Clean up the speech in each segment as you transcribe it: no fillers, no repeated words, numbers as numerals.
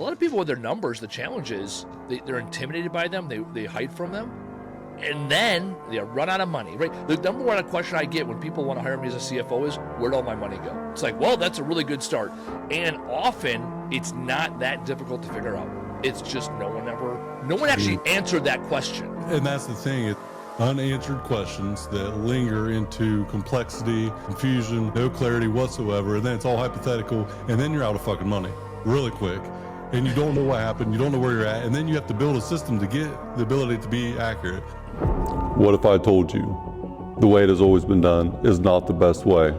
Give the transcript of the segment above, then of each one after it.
A lot of people with their numbers, the challenge is they're intimidated by them, they hide from them, and then they run out of money, right? The number one question I get when people want to hire me as a CFO is, where'd all my money go? It's like, well, that's a really good start. And often, it's not that difficult to figure out. It's just no one actually answered that question. And that's the thing. It's unanswered questions that linger into complexity, confusion, no clarity whatsoever, and then it's all hypothetical, and then you're out of fucking money really quick. And you don't know what happened, you don't know where you're at, and then you have to build a system to get the ability to be accurate. What if I told you the way it has always been done is not the best way?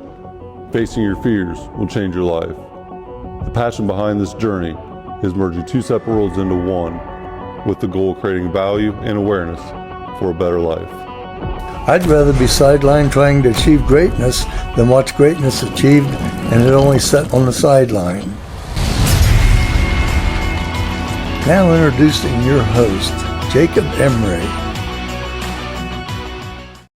Facing your fears will change your life. The passion behind this journey is merging two separate worlds into one with the goal of creating value and awareness for a better life. I'd rather be sidelined trying to achieve greatness than watch greatness achieved and it only set on the sideline. Now introducing your host, Jacob Emery.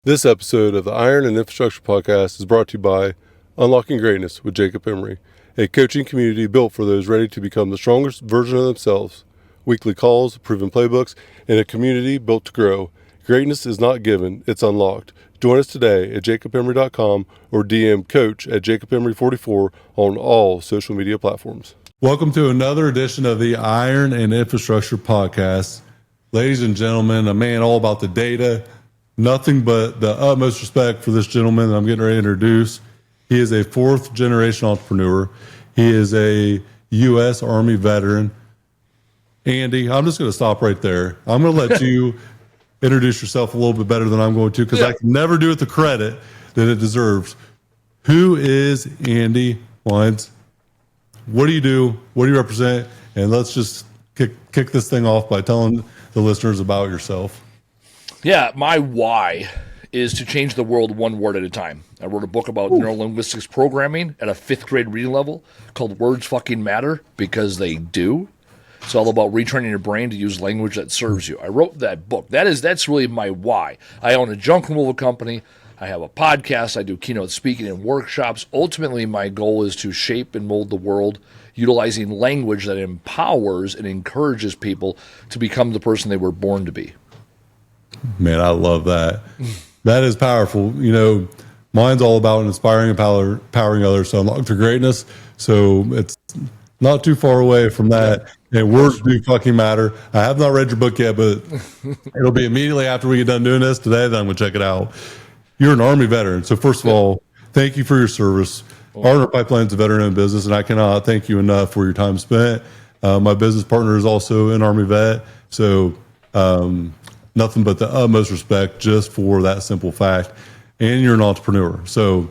This episode of the Iron and Infrastructure Podcast is brought to you by Unlocking Greatness with Jacob Emery, a coaching community built for those ready to become the strongest version of themselves. Weekly calls, proven playbooks, and a community built to grow. Greatness is not given, it's unlocked. Join us today at jacobemery.com or DM coach at jacobemery44 on all social media platforms. Welcome to another edition of the Iron and Infrastructure Podcast. Ladies and gentlemen, a man all about the data. Nothing but the utmost respect for this gentleman that I'm getting ready to introduce. He is a fourth generation entrepreneur. He is a U.S. Army veteran. Andy, I'm just going to stop right there. I'm going to let you introduce yourself a little bit better than I'm going to, because I can never do it the credit that it deserves. Who is Andy Weins? What do you do? What do you represent? And let's just kick this thing off by telling the listeners about yourself. Yeah, my why is to change the world one word at a time. I wrote a book about neurolinguistics programming at a 5th grade reading level called Words Fucking Matter, because they do. It's all about retraining your brain to use language that serves you. I wrote that book. That's really my why. I own a junk removal company. I have a podcast. I do keynote speaking and workshops. Ultimately, my goal is to shape and mold the world utilizing language that empowers and encourages people to become the person they were born to be. Man, I love that. That is powerful. You know, mine's all about inspiring and empowering others to unlock their greatness. So it's not too far away from that. And words do fucking matter. I have not read your book yet, but it'll be immediately after we get done doing this today that I'm going to check it out. You're an Army veteran. So first of all, thank you for your service. Ardor Pipeline's a veteran-owned business, and I cannot thank you enough for your time spent. My business partner is also an Army vet. So nothing but the utmost respect just for that simple fact. And you're an entrepreneur. So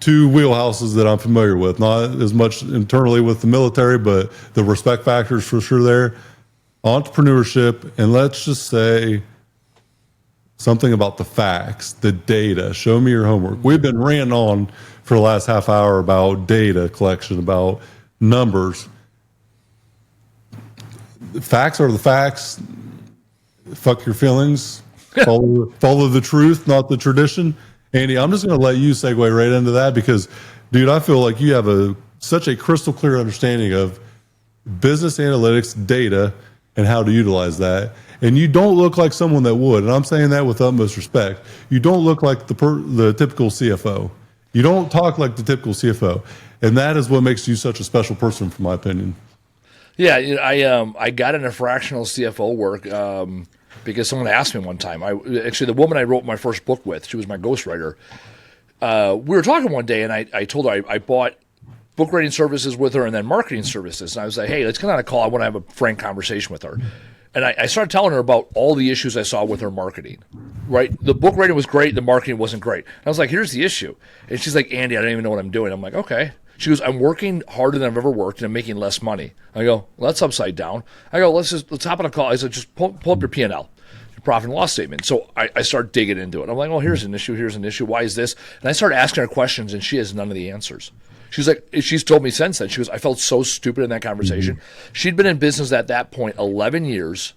two wheelhouses that I'm familiar with, not as much internally with the military, but the respect factors for sure there. Entrepreneurship, and let's just say something about the facts, the data. Show me your homework. We've been ranting on for the last half hour about data collection, about numbers. The facts are the facts. Fuck your feelings. Follow the truth, not the tradition. Andy, I'm just going to let you segue right into that because, dude, I feel like you have such a crystal clear understanding of business analytics, data, and how to utilize that. And you don't look like someone that would, and I'm saying that with utmost respect. You don't look like the typical CFO. You don't talk like the typical CFO. And that is what makes you such a special person, from my opinion. Yeah, I got into fractional CFO work because someone asked me one time. Actually, the woman I wrote my first book with, she was my ghostwriter. We were talking one day, and I told her I bought book writing services with her and then marketing services. And I was like, hey, let's get on a call. I want to have a frank conversation with her. And I started telling her about all the issues I saw with her marketing, right? The book writing was great. The marketing wasn't great. And I was like, here's the issue. And she's like, Andy, I don't even know what I'm doing. I'm like, okay. She goes, I'm working harder than I've ever worked and I'm making less money. I go, well, that's upside down. I go, let's hop on a call. I said, just pull up your P&L, your profit and loss statement. So I start digging into it. I'm like, well, here's an issue. Why is this? And I started asking her questions and she has none of the answers. She's like, she's told me since then. She goes, I felt so stupid in that conversation. She'd been in business at that point 11 years,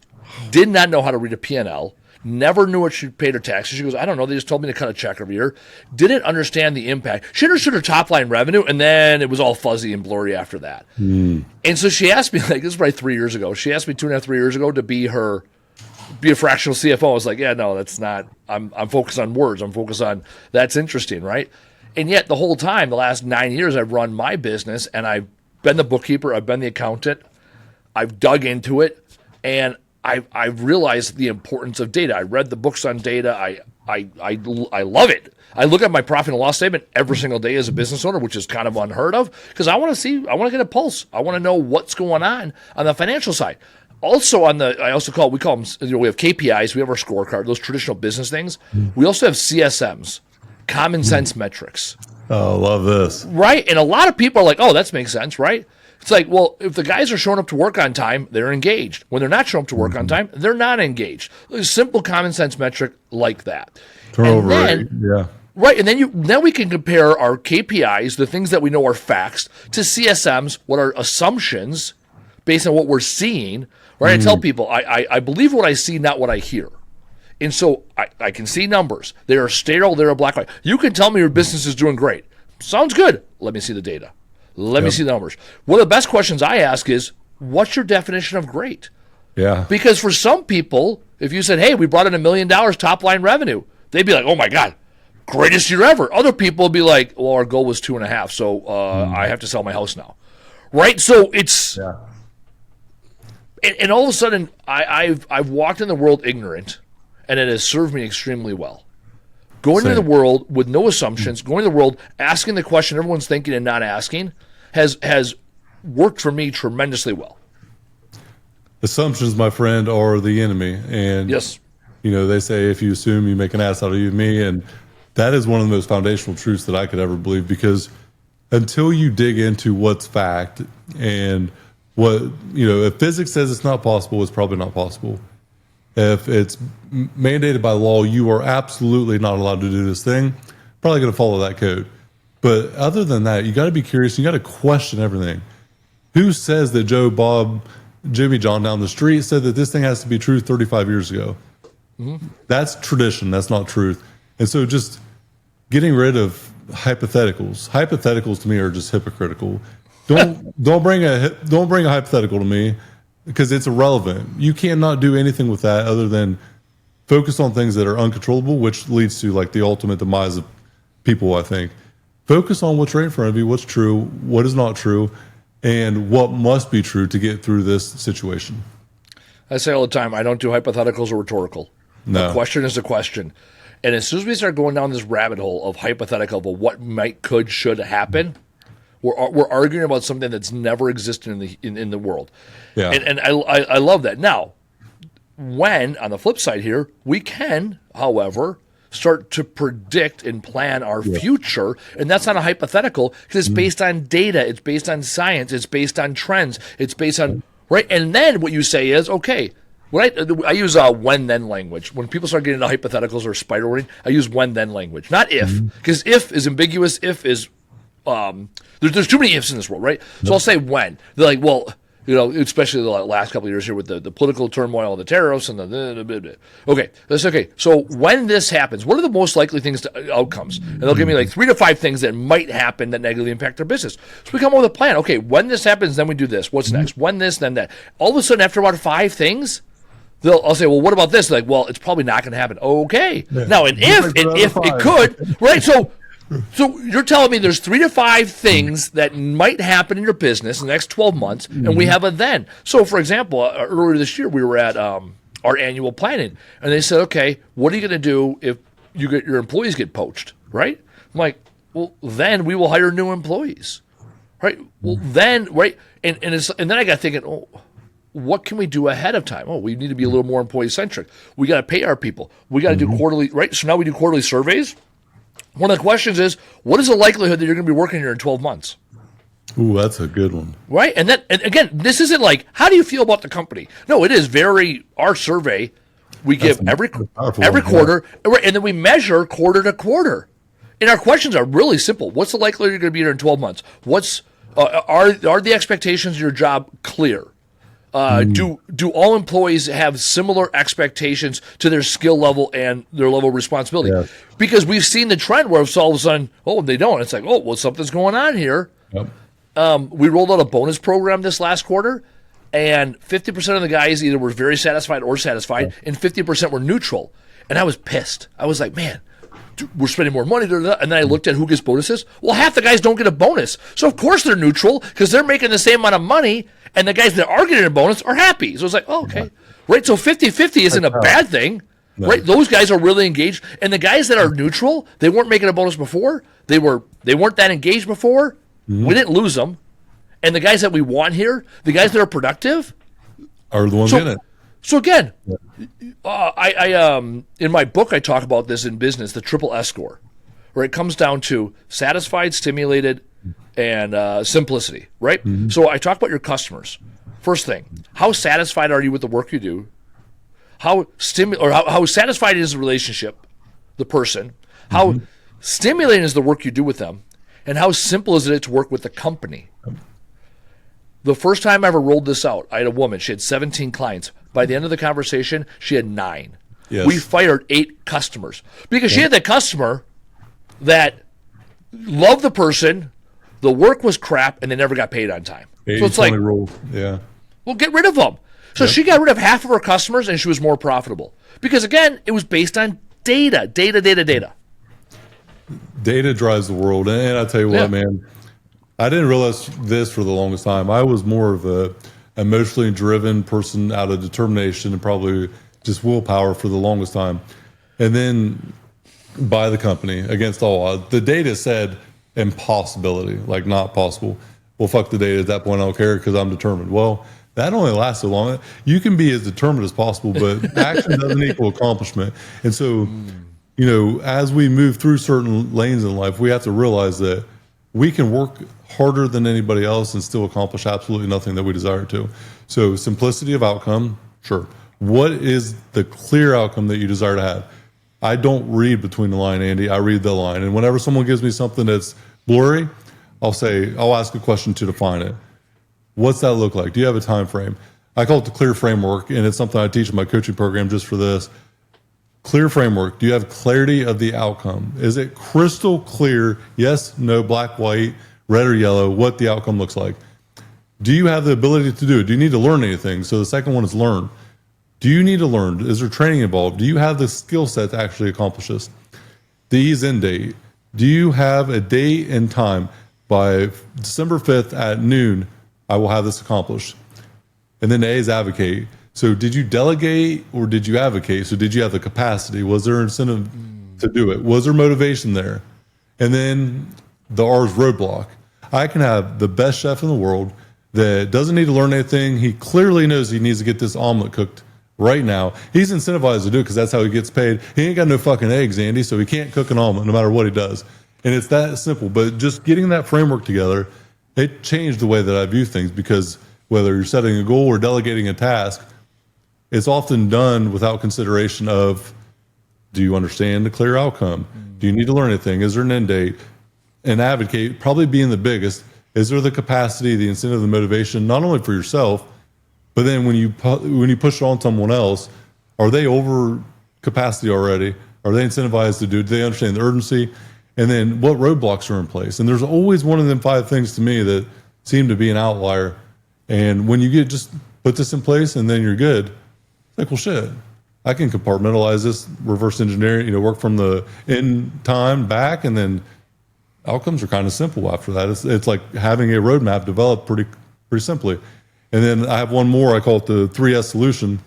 did not know how to read a P&L, never knew what she paid her taxes. She goes, I don't know. They just told me to cut a check every year. Didn't understand the impact. She understood her top line revenue, and then it was all fuzzy and blurry after that. And so she asked me, like, this is probably 3 years ago. She asked me 2.5, 3 years ago to be a fractional CFO. I was like, yeah, no, that's not. I'm focused on words. I'm focused on that's interesting, right? And yet the whole time, the last 9 years, I've run my business, and I've been the bookkeeper. I've been the accountant. I've dug into it, and I've realized the importance of data. I read the books on data. I love it. I look at my profit and loss statement every single day as a business owner, which is kind of unheard of, because I want to get a pulse. I want to know what's going on the financial side. Also we call them, we have KPIs, we have our scorecard, those traditional business things. We also have CSMs, common sense metrics. Oh, love this. Right? And a lot of people are like, oh, that makes sense, right? It's like, well, if the guys are showing up to work on time, they're engaged. When they're not showing up to work on time, they're not engaged. There's a simple common sense metric like that. Turnover rate, yeah. Right, and then we can compare our KPIs, the things that we know are facts, to CSMs, what are assumptions based on what we're seeing. Right, I tell people, I believe what I see, not what I hear. And so I can see numbers. They are sterile, they're a black and white. You can tell me your business is doing great. Sounds good. Let me see the data. Let me see the numbers. One of the best questions I ask is, what's your definition of great? Yeah. Because for some people, if you said, hey, we brought in $1 million top line revenue, they'd be like, oh my God, greatest year ever. Other people would be like, well, our goal was 2.5, so I have to sell my house now. Right? So it's, and all of a sudden, I've walked in the world ignorant, and it has served me extremely well. Going into the world with no assumptions, going to the world, asking the question everyone's thinking and not asking, has worked for me tremendously well. Assumptions, my friend, are the enemy. And, yes, they say if you assume, you make an ass out of you and me. And that is one of the most foundational truths that I could ever believe, because until you dig into what's fact and what, if physics says it's not possible, it's probably not possible. If it's mandated by law, you are absolutely not allowed to do this thing, probably going to follow that code. But other than that, you got to be curious. You got to question everything. Who says that Joe, Bob, Jimmy, John down the street said that this thing has to be true 35 years ago? That's tradition. That's not truth. And so just getting rid of hypotheticals. Hypotheticals to me are just hypocritical. Don't bring a hypothetical to me, because it's irrelevant. You cannot do anything with that other than focus on things that are uncontrollable, which leads to like the ultimate demise of people, I think. Focus on what's right in front of you, what's true, what is not true, and what must be true to get through this situation. I say all the time, I don't do hypotheticals or rhetorical. No. A question is a question. And as soon as we start going down this rabbit hole of hypothetical, of what might, could, should happen, we're arguing about something that's never existed in the world. Yeah. And I love that. Now, when, on the flip side here, we can, however, start to predict and plan our future, and that's not a hypothetical, because it's based on data, it's based on science, it's based on trends, it's based on, right? And then what you say is, okay, I use when-then language. When people start getting into hypotheticals or spider wording, I use when-then language, not if, because if is ambiguous, if is, there's too many ifs in this world, right? So I'll say when. They're like, well, especially the last couple of years here with the political turmoil, the tariffs, and the okay, that's okay. So when this happens, what are the most likely outcomes? And they'll give me like 3 to 5 things that might happen that negatively impact their business. So we come up with a plan. Okay, when this happens, then we do this. What's next? When this, then that. All of a sudden, after about 5 things, I'll say, well, what about this? They're like, well, it's probably not going to happen. Okay. Now, if it could, right? So you're telling me there's 3 to 5 things that might happen in your business in the next 12 months, and we have a then. So, for example, earlier this year, we were at our annual planning, and they said, okay, what are you going to do if your employees get poached, right? I'm like, well, then we will hire new employees, right? Well, then, right? And then I got thinking, oh, what can we do ahead of time? Oh, we need to be a little more employee-centric. We got to pay our people. We got to do quarterly, right? So now we do quarterly surveys. One of the questions is, what is the likelihood that you're going to be working here in 12 months? Ooh, that's a good one. Right? And again, this isn't like, how do you feel about the company? No, it is our survey, we give every quarter, and then we measure quarter to quarter. And our questions are really simple. What's the likelihood you're going to be here in 12 months? Are the expectations of your job clear? Do all employees have similar expectations to their skill level and their level of responsibility? Yes. Because we've seen the trend where all of a sudden, they don't. It's like, well, something's going on here. Yep. We rolled out a bonus program this last quarter, and 50% of the guys either were very satisfied or satisfied, and 50% were neutral. And I was pissed. I was like, man, dude, we're spending more money. And then I looked at who gets bonuses. Well, half the guys don't get a bonus. So, of course, they're neutral because they're making the same amount of money, and the guys that are getting a bonus are happy. So it's like, okay. Right, so 50-50 isn't a bad thing. No. Right, those guys are really engaged. And the guys that are neutral, they weren't making a bonus before. They weren't that engaged before. Mm-hmm. We didn't lose them. And the guys that we want here, the guys that are productive, are the ones in it. So again, I in my book I talk about this in business, the triple S score, where it comes down to satisfied, stimulated, and simplicity. Right. Mm-hmm. So I talk about your customers. First thing, how satisfied are you with the work you do? How satisfied is the relationship, the person? How stimulating is the work you do with them? And how simple is it to work with the company? The first time I ever rolled this out, I had a woman. She had 17 clients. By the end of the conversation, she had 9. Yes. We fired 8 customers because she had that customer that loved the person, the work was crap, and they never got paid on time. 80, so it's like, rule. Yeah. Well, get rid of them. So she got rid of half of her customers, and she was more profitable because, again, it was based on data. Data drives the world, and I tell you what, man, I didn't realize this for the longest time. I was more of a emotionally driven person out of determination and probably just willpower for the longest time. And then by the company against all odds, the data said impossibility, like not possible. Well, fuck the data at that point. I don't care because I'm determined. Well, that only lasts so long. You can be as determined as possible, but action doesn't equal accomplishment. And so, as we move through certain lanes in life, we have to realize that we can work harder than anybody else and still accomplish absolutely nothing that we desire to. So simplicity of outcome, sure. What is the clear outcome that you desire to have? I don't read between the line, Andy. I read the line. And whenever someone gives me something that's blurry, I'll ask a question to define it. What's that look like? Do you have a time frame? I call it the clear framework, and it's something I teach in my coaching program just for this. Clear framework. Do you have clarity of the outcome? Is it crystal clear, yes, no, black, white, red or yellow, what the outcome looks like? Do you have the ability to do it? Do you need to learn anything? So the second one is learn. Do you need to learn? Is there training involved? Do you have the skill set to actually accomplish this? The ease in date. Do you have a date and time? By December 5th at noon, I will have this accomplished. And then A is advocate. So did you delegate or did you advocate? So did you have the capacity? Was there incentive to do it? Was there motivation there? And then the R is roadblock. I can have the best chef in the world that doesn't need to learn anything. He clearly knows he needs to get this omelet cooked right now. He's incentivized to do it because that's how he gets paid. He ain't got no fucking eggs, Andy, so he can't cook an omelet no matter what he does. And it's that simple. But just getting that framework together, it changed the way that I view things, because whether you're setting a goal or delegating a task, it's often done without consideration of, do you understand the clear outcome? Do you need to learn anything? Is there an end date? And advocate, probably being the biggest, is there the capacity, the incentive, the motivation, not only for yourself, but then when you push it on someone else, are they over capacity already? Are they incentivized to do it? Do they understand the urgency? And then what roadblocks are in place? And there's always one of them 5 things to me that seem to be an outlier. And when you just put this in place and then you're good, it's like, well, shit, I can compartmentalize this, reverse engineer, work from the end time back, and then outcomes are kind of simple after that. It's like having a roadmap developed pretty simply. And then I have one more, I call it the 3S solution.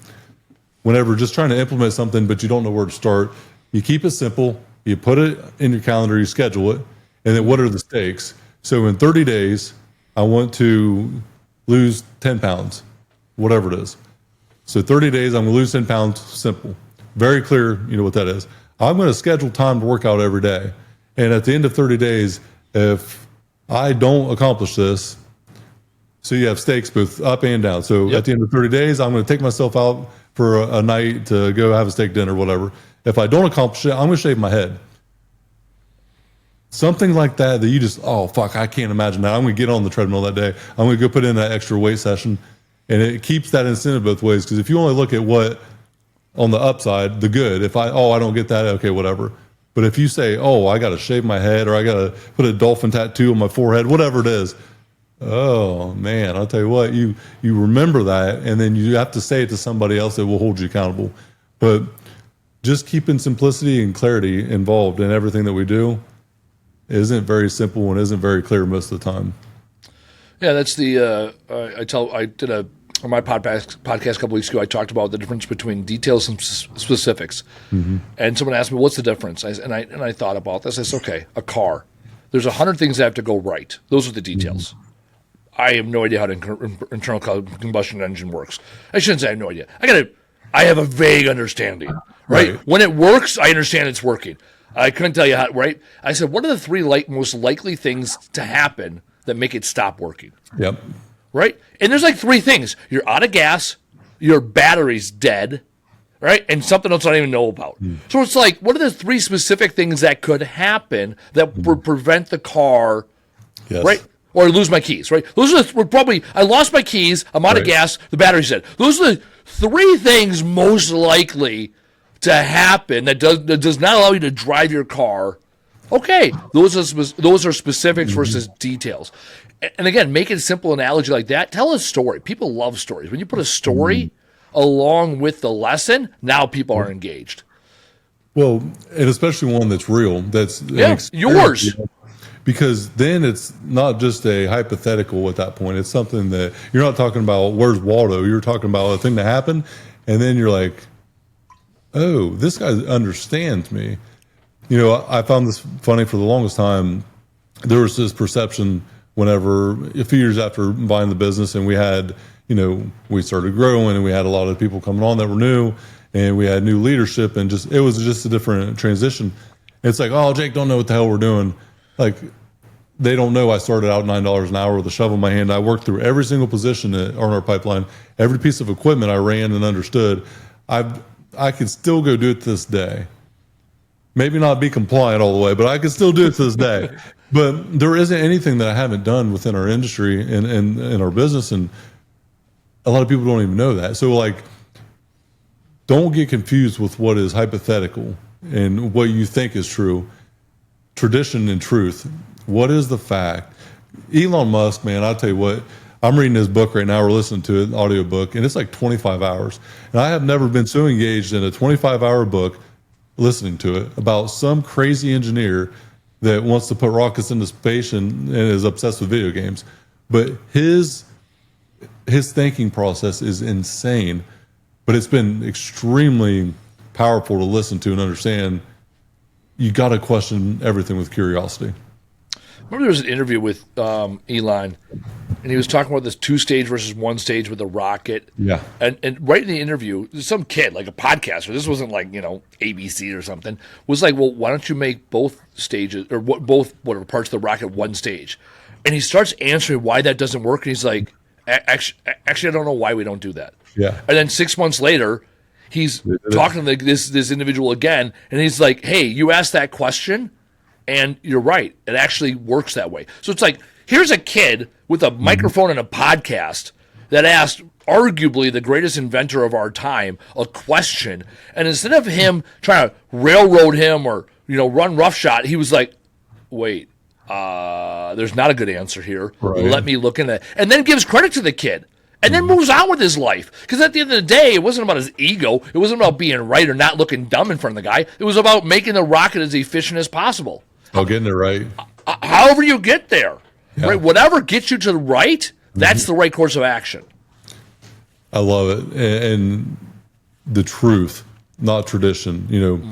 Whenever just trying to implement something, but you don't know where to start, you keep it simple, you put it in your calendar, you schedule it, and then what are the stakes? So in 30 days, I want to lose 10 pounds, whatever it is. So 30 days, I'm going to lose 10 pounds, simple. Very clear, what that is. I'm going to schedule time to work out every day. And at the end of 30 days, if I don't accomplish this, so you have stakes both up and down. So at the end of 30 days, I'm going to take myself out for a night to go have a steak dinner, whatever. If I don't accomplish it, I'm going to shave my head. Something like that you just, oh, fuck, I can't imagine that. I'm going to get on the treadmill that day. I'm going to go put in that extra weight session. And it keeps that incentive both ways. Because if you only look at what on the upside, the good, if I don't get that, okay, whatever. But if you say, oh, I got to shave my head, or I got to put a dolphin tattoo on my forehead, whatever it is, oh man, I'll tell you what, you remember that, and then you have to say it to somebody else that will hold you accountable. But just keeping simplicity and clarity involved in everything that we do isn't very simple and isn't very clear most of the time. Yeah, that's the I did on my podcast a couple weeks ago. I talked about the difference between details and specifics, and someone asked me, "What's the difference?" And I thought about this. I said, "Okay, a car. There's 100 things that have to go right. Those are the details. I have no idea how an internal combustion engine works. I shouldn't say I have no idea. I have a vague understanding. Right? When it works, I understand it's working. I couldn't tell you how. Right? I said, what are the three most likely things to happen that make it stop working? Yep. Right? And there's like three things. You're out of gas, your battery's dead, right? And something else I don't even know about. So it's like, what are the three specific things that could happen that would prevent the car, right? Or lose my keys, right? Those are I lost my keys, I'm out of gas, the battery's dead. Those are the three things most likely to happen that does not allow you to drive your car. Okay, those are specifics versus details. And again, make it a simple analogy like that. Tell a story. People love stories. When you put a story along with the lesson, now people are engaged. Well, and especially one that's real. That's yours. Because then it's not just a hypothetical at that point. It's something that you're not talking about, where's Waldo? You're talking about a thing that happened. And then you're like, oh, this guy understands me. You know, I found this funny for the longest time. There was this perception whenever, a few years after buying the business, and we had, you know, we started growing and we had a lot of people coming on that were new, and we had new leadership, and it was just a different transition. It's like, oh, Jake don't know what the hell we're doing. Like, they don't know I started out $9 an hour with a shovel in my hand. I worked through every single position on our pipeline, every piece of equipment I ran and understood. I could still go do it to this day. Maybe not be compliant all the way, but I could still do it to this day. But there isn't anything that I haven't done within our industry and in our business, and a lot of people don't even know that. So, like, don't get confused with what is hypothetical and what you think is true. Tradition and truth. What is the fact? Elon Musk, man, I'll tell you what, I'm reading his book right now. We're listening to it, an audio book, and it's like 25 hours. And I have never been so engaged in a 25-hour book listening to it about some crazy engineer that wants to put rockets into space and is obsessed with video games. But his thinking process is insane. But it's been extremely powerful to listen to and understand. You got to question everything with curiosity. Remember there was an interview with Elon, and he was talking about this 2-stage versus 1-stage with a rocket. Yeah. And right in the interview, some kid, like a podcaster, this wasn't like, you know, ABC or something, was like, well, why don't you make both stages, or both parts of the rocket one stage? And he starts answering why that doesn't work, and he's like, actually, I don't know why we don't do that. Yeah. And then 6 months later, he's talking to this individual again, and he's like, hey, you asked that question, and you're right. It actually works that way. So it's like, here's a kid with a microphone and a podcast that asked arguably the greatest inventor of our time a question, and instead of him trying to railroad him or, you know, run roughshod, he was like, wait, there's not a good answer here. Right. Let me look into it. And then gives credit to the kid. And then moves on with his life. Because at the end of the day, it wasn't about his ego. It wasn't about being right or not looking dumb in front of the guy. It was about making the rocket as efficient as possible. Oh, getting it right. However you get there. Yeah. Right? Whatever gets you to the right, that's the right course of action. I love it. And the truth, not tradition. You know,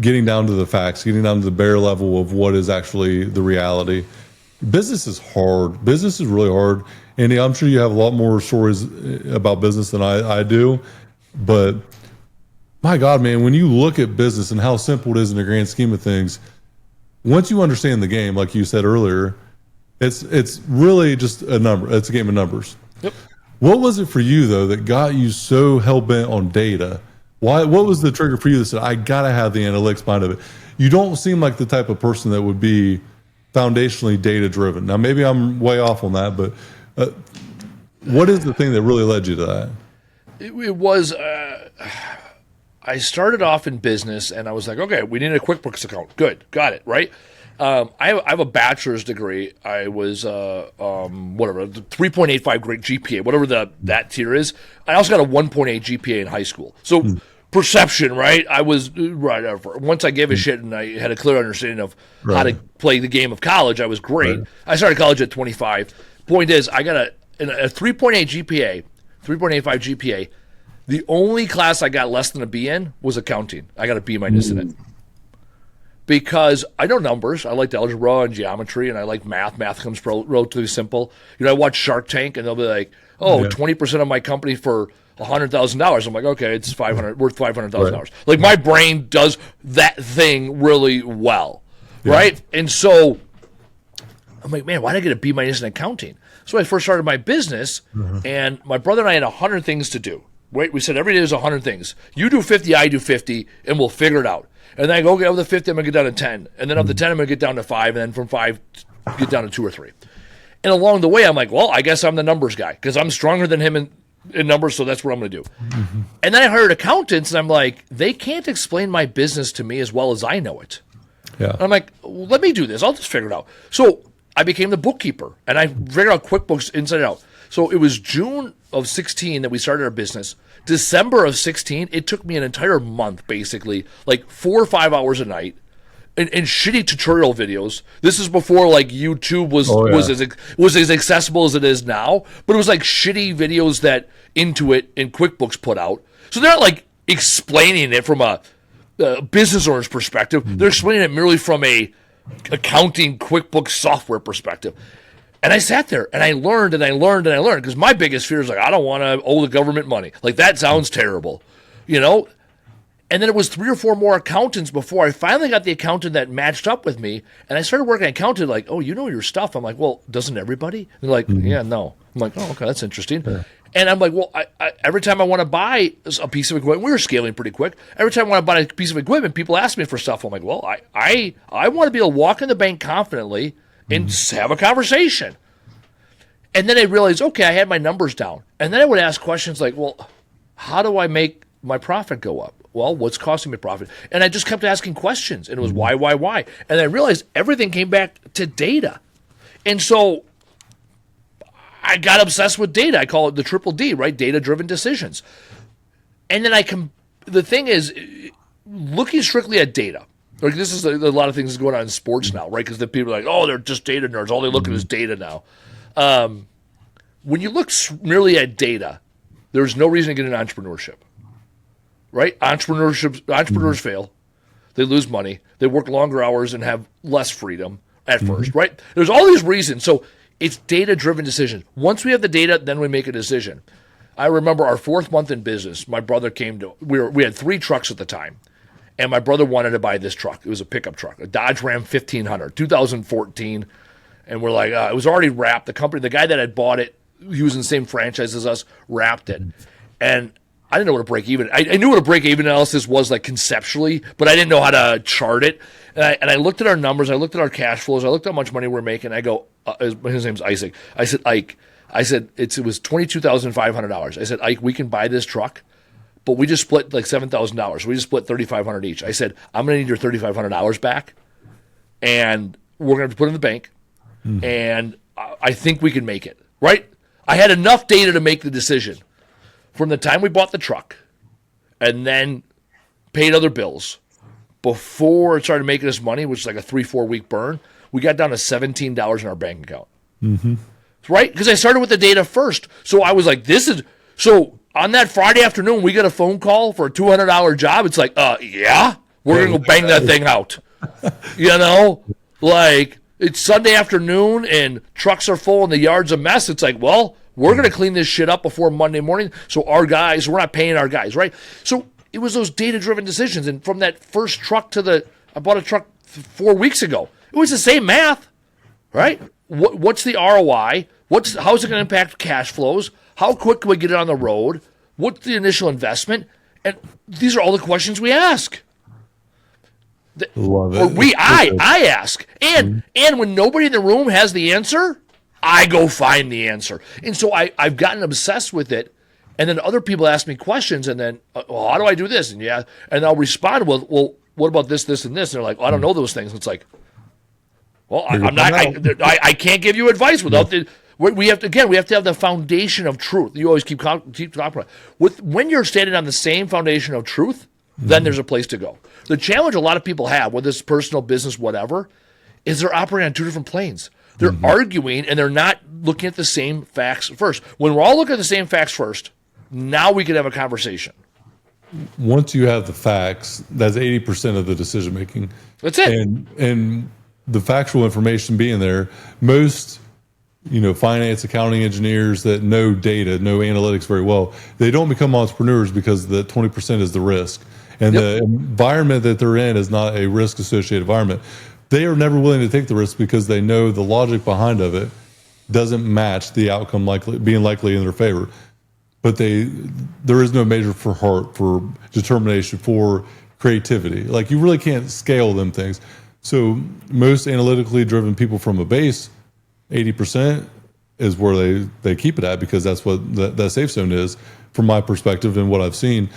getting down to the facts, getting down to the bare level of what is actually the reality. Business is hard. Business is really hard. Andy, I'm sure you have a lot more stories about business than I do, but my God, man, when you look at business and how simple it is in the grand scheme of things, once you understand the game, like you said earlier, it's really just a number. It's a game of numbers. Yep. What was it for you, though, that got you so hell-bent on data? What was the trigger for you that said, I got to have the analytics mind of it? You don't seem like the type of person that would be foundationally data-driven. Now, maybe I'm way off on that, but what is the thing that really led you to that? It was, I started off in business and I was like, okay, we need a QuickBooks account. Good. Got it. Right. I have a bachelor's degree. I was, whatever, 3.85 grade GPA, whatever that tier is. I also got a 1.8 GPA in high school. So perception, right? I was once I gave a shit and I had a clear understanding of how to play the game of college, I was great. Right. I started college at 25. Point is, I got a 3.8 GPA, 3.85 GPA. The only class I got less than a B in was accounting. I got a B minus in it. Because I know numbers. I liked algebra and geometry, and I like math. Math comes relatively simple. I watch Shark Tank, and they'll be like, 20% of my company for $100,000. I'm like, okay, it's worth $500,000. Right. Like, my brain does that thing really well, right? And so I'm like, man, why did I get a B minus in accounting? So I first started my business, and my brother and I had 100 things to do. Wait, we said every day there's 100 things. You do 50, I do 50, and we'll figure it out. And then I go, okay, of the 50, I'm going to get down to 10. And then of the 10, I'm going to get down to 5. And then from 5, get down to 2 or 3. And along the way, I'm like, well, I guess I'm the numbers guy because I'm stronger than him in numbers, so that's what I'm going to do. And then I hired accountants, and I'm like, they can't explain my business to me as well as I know it. Yeah. And I'm like, well, let me do this. I'll just figure it out. So I became the bookkeeper, and I figured out QuickBooks inside and out. So it was June of 16 that we started our business. December of 16, it took me an entire month, basically, like 4 or 5 hours a night, and shitty tutorial videos. This is before like YouTube was as accessible as it is now, but it was like shitty videos that Intuit and QuickBooks put out. So they're not like explaining it from a business owner's perspective. They're explaining it merely from a accounting QuickBooks software perspective. And I sat there and I learned because my biggest fear is like, I don't want to owe the government money. Like, that sounds terrible, And then it was 3 or 4 more accountants before I finally got the accountant that matched up with me. And I started working at accountant like, oh, you know your stuff. I'm like, well, doesn't everybody? And they're like, yeah, no. I'm like, oh, okay, that's interesting. Yeah. And I'm like, well, I every time I want to buy a piece of equipment, we were scaling pretty quick. Every time I want to buy a piece of equipment, people ask me for stuff. I'm like, well, I want to be able to walk in the bank confidently and have a conversation. And then I realized, okay, I had my numbers down. And then I would ask questions like, well, how do I make my profit go up? Well, what's costing me profit? And I just kept asking questions. And it was why? And I realized everything came back to data. And so I got obsessed with data. I call it the triple D, right? Data-driven decisions. And then the thing is, looking strictly at data, like this is a lot of things going on in sports now, right? Because the people are like, oh, they're just data nerds. All they look at is data now. When you look merely at data, there's no reason to get into entrepreneurship, right? Entrepreneurs fail. They lose money. They work longer hours and have less freedom at first, right? There's all these reasons. So it's data-driven decisions. Once we have the data, then we make a decision. I remember our 4th month in business, my brother came to, we had 3 trucks at the time. And my brother wanted to buy this truck. It was a pickup truck, a Dodge Ram 1500, 2014. And we're like, it was already wrapped. The guy that had bought it, he was in the same franchise as us, wrapped it. And I didn't know what a break even. I knew what a break even analysis was like conceptually, but I didn't know how to chart it. And I looked at our numbers. I looked at our cash flows. I looked at how much money we're making. I go, his name's Isaac. I said, Ike. I said, it was $22,500. I said, Ike, we can buy this truck, but we just split like $7,000. We just split $3,500 each. I said, I'm going to need your $3,500 back, and we're going to put it in the bank, and I think we can make it, right? I had enough data to make the decision. From the time we bought the truck and then paid other bills, before it started making us money, which is like a 3-4 week burn, we got down to $17 in our bank account. Right? Because I started with the data first. So I was like, so on that Friday afternoon, we got a phone call for a $200 job. It's like, yeah, we're going to go bang that thing out. Like it's Sunday afternoon and trucks are full and the yard's a mess. It's like, well, we're going to clean this shit up before Monday morning. So we're not paying our guys, right? So it was those data-driven decisions. And from that first truck I bought a truck 4 weeks ago. It was the same math, right? What's the ROI? How's it going to impact cash flows? How quick can we get it on the road? What's the initial investment? And these are all the questions we ask. Love it. Or I ask. And when nobody in the room has the answer, I go find the answer. And so I've gotten obsessed with it. And then other people ask me questions, and then, well, how do I do this? And I'll respond, well, what about this, this, and this? And they're like, I don't know those things. It's like, well, I can't give you advice without the. We have to have the foundation of truth. You always keep talking about it. When you're standing on the same foundation of truth, then there's a place to go. The challenge a lot of people have, whether it's personal, business, whatever, is they're operating on two different planes. They're arguing, and they're not looking at the same facts first. When we're all looking at the same facts first, now we can have a conversation. Once you have the facts, that's 80% of the decision making. That's it. And the factual information being there, most finance, accounting engineers that know data, know analytics very well, they don't become entrepreneurs because the 20% is the risk. And the environment that they're in is not a risk associated environment. They are never willing to take the risk because they know the logic behind of it doesn't match the outcome being likely in their favor. But there is no measure for heart, for determination, for creativity. Like, you really can't scale them things. So most analytically driven people from a base, 80% is where they keep it at, because that's what that safe zone is from my perspective and what I've seen.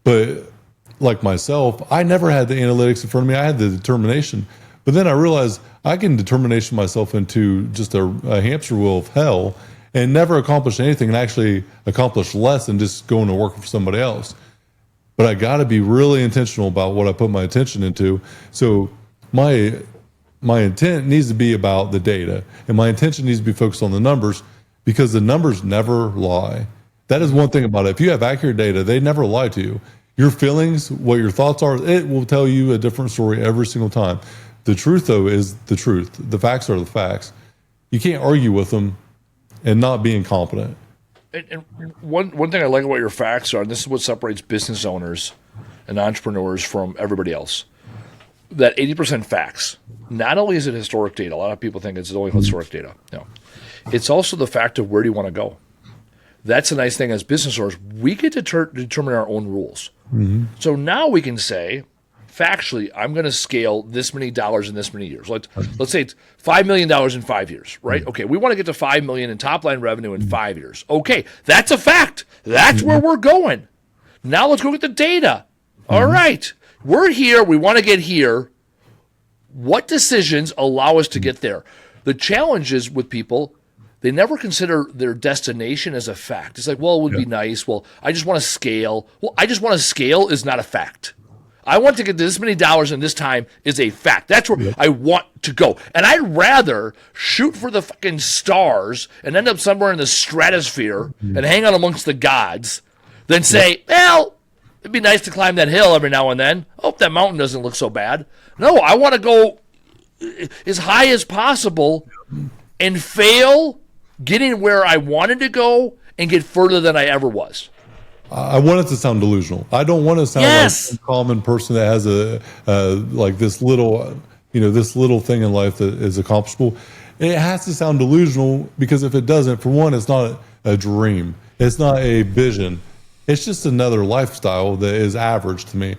But like myself, I never had the analytics in front of me. I had the determination. But then I realized I can determination myself into just a hamster wheel of hell and never accomplish anything, and actually accomplish less than just going to work for somebody else. But I got to be really intentional about what I put my attention into. So my intent needs to be about the data, and my intention needs to be focused on the numbers, because the numbers never lie. That is one thing about it. If you have accurate data, they never lie to you. Your feelings, what your thoughts are, it will tell you a different story every single time. The truth, though, is the truth. The facts are the facts. You can't argue with them and not be incompetent. And one thing I like about your facts are, and this is what separates business owners and entrepreneurs from everybody else, that 80% facts. Not only is it historic data, a lot of people think it's only historic data. No. It's also the fact of where do you want to go. That's a nice thing as business owners. We get to determine our own rules. So now we can say, factually, I'm going to scale this many dollars in this many years. Let's say it's $5 million in 5 years, right? Okay, we want to get to $5 million in top line revenue in 5 years. Okay, that's a fact. That's where we're going. Now let's go get the data. All right, we're here. We want to get here. What decisions allow us to get there? The challenge is with people, they never consider their destination as a fact. It's like, well, it would be nice. Well, I just want to scale. Well, I just want to scale is not a fact. I want to get this many dollars in this time is a fact. That's where I want to go. And I'd rather shoot for the fucking stars and end up somewhere in the stratosphere and hang out amongst the gods than say, well, it'd be nice to climb that hill every now and then. Hope that mountain doesn't look so bad. No, I want to go as high as possible and fail getting where I wanted to go and get further than I ever was. I want it to sound delusional. I don't want to sound like a common person that has like this little, this little thing in life that is accomplishable. It has to sound delusional, because if it doesn't, for one, it's not a dream. It's not a vision. It's just another lifestyle that is average to me.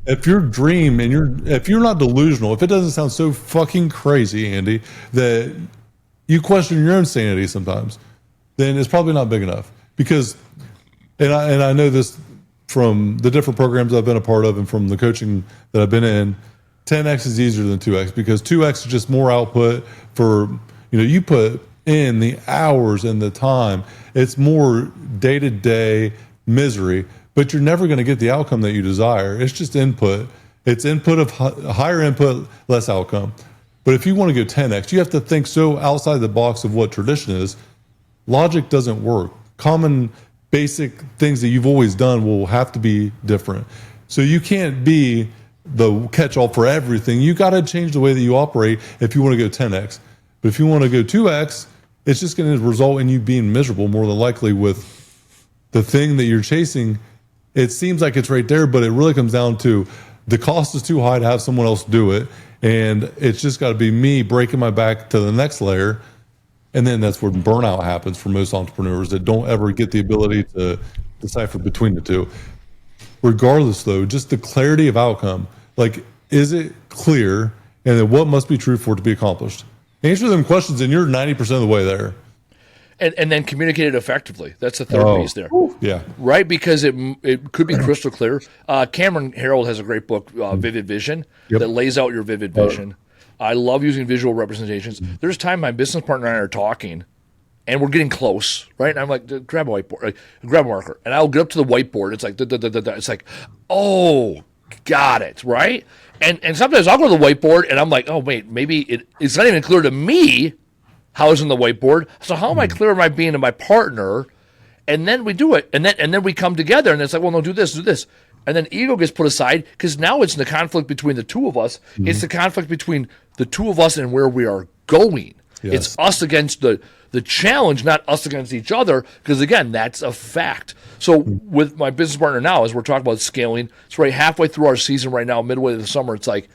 If your dream and if you're not delusional, if it doesn't sound so fucking crazy, Andy, that you question your own sanity sometimes, then it's probably not big enough. Because And I know this from the different programs I've been a part of and from the coaching that I've been in. 10x is easier than 2x, because 2x is just more output for, you put in the hours and the time. It's more day-to-day misery, but you're never going to get the outcome that you desire. It's just input. It's input of higher input, less outcome. But if you want to go 10x, you have to think so outside the box of what tradition is. Logic doesn't work. Common basic things that you've always done will have to be different. So you can't be the catch-all for everything. You got to change the way that you operate if you want to go 10x. But if you want to go 2x, it's just going to result in you being miserable more than likely with the thing that you're chasing. It seems like it's right there, but it really comes down to the cost is too high to have someone else do it. And it's just got to be me breaking my back to the next layer. And then that's where burnout happens for most entrepreneurs that don't ever get the ability to decipher between the two. Regardless, though, just the clarity of outcome. Like, is it clear? And then what must be true for it to be accomplished? answer them questions, and you're 90% of the way there. And then communicate it effectively. That's the third piece there. Yeah. Right? Because it could be crystal clear. Cameron Harold has a great book, Vivid Vision, that lays out your vivid vision. I love using visual representations. There's time my business partner and I are talking, and we're getting close, right? And I'm like, grab a whiteboard, grab a marker. And I'll get up to the whiteboard. It's like, it's like, oh, got it, right? And sometimes I'll go to the whiteboard, and I'm like, oh, wait, maybe it's not even clear to me how it's in the whiteboard. So how am I clear am I being to my partner? And then we do it. And then we come together, and it's like, well, no, do this. And then ego gets put aside because now it's the conflict between the two of us. It's the conflict between the two of us and where we are going. Yes. It's us against the challenge, not us against each other, because, again, that's a fact. So with my business partner now, as we're talking about scaling, it's right halfway through our season right now, midway through the summer, it's like,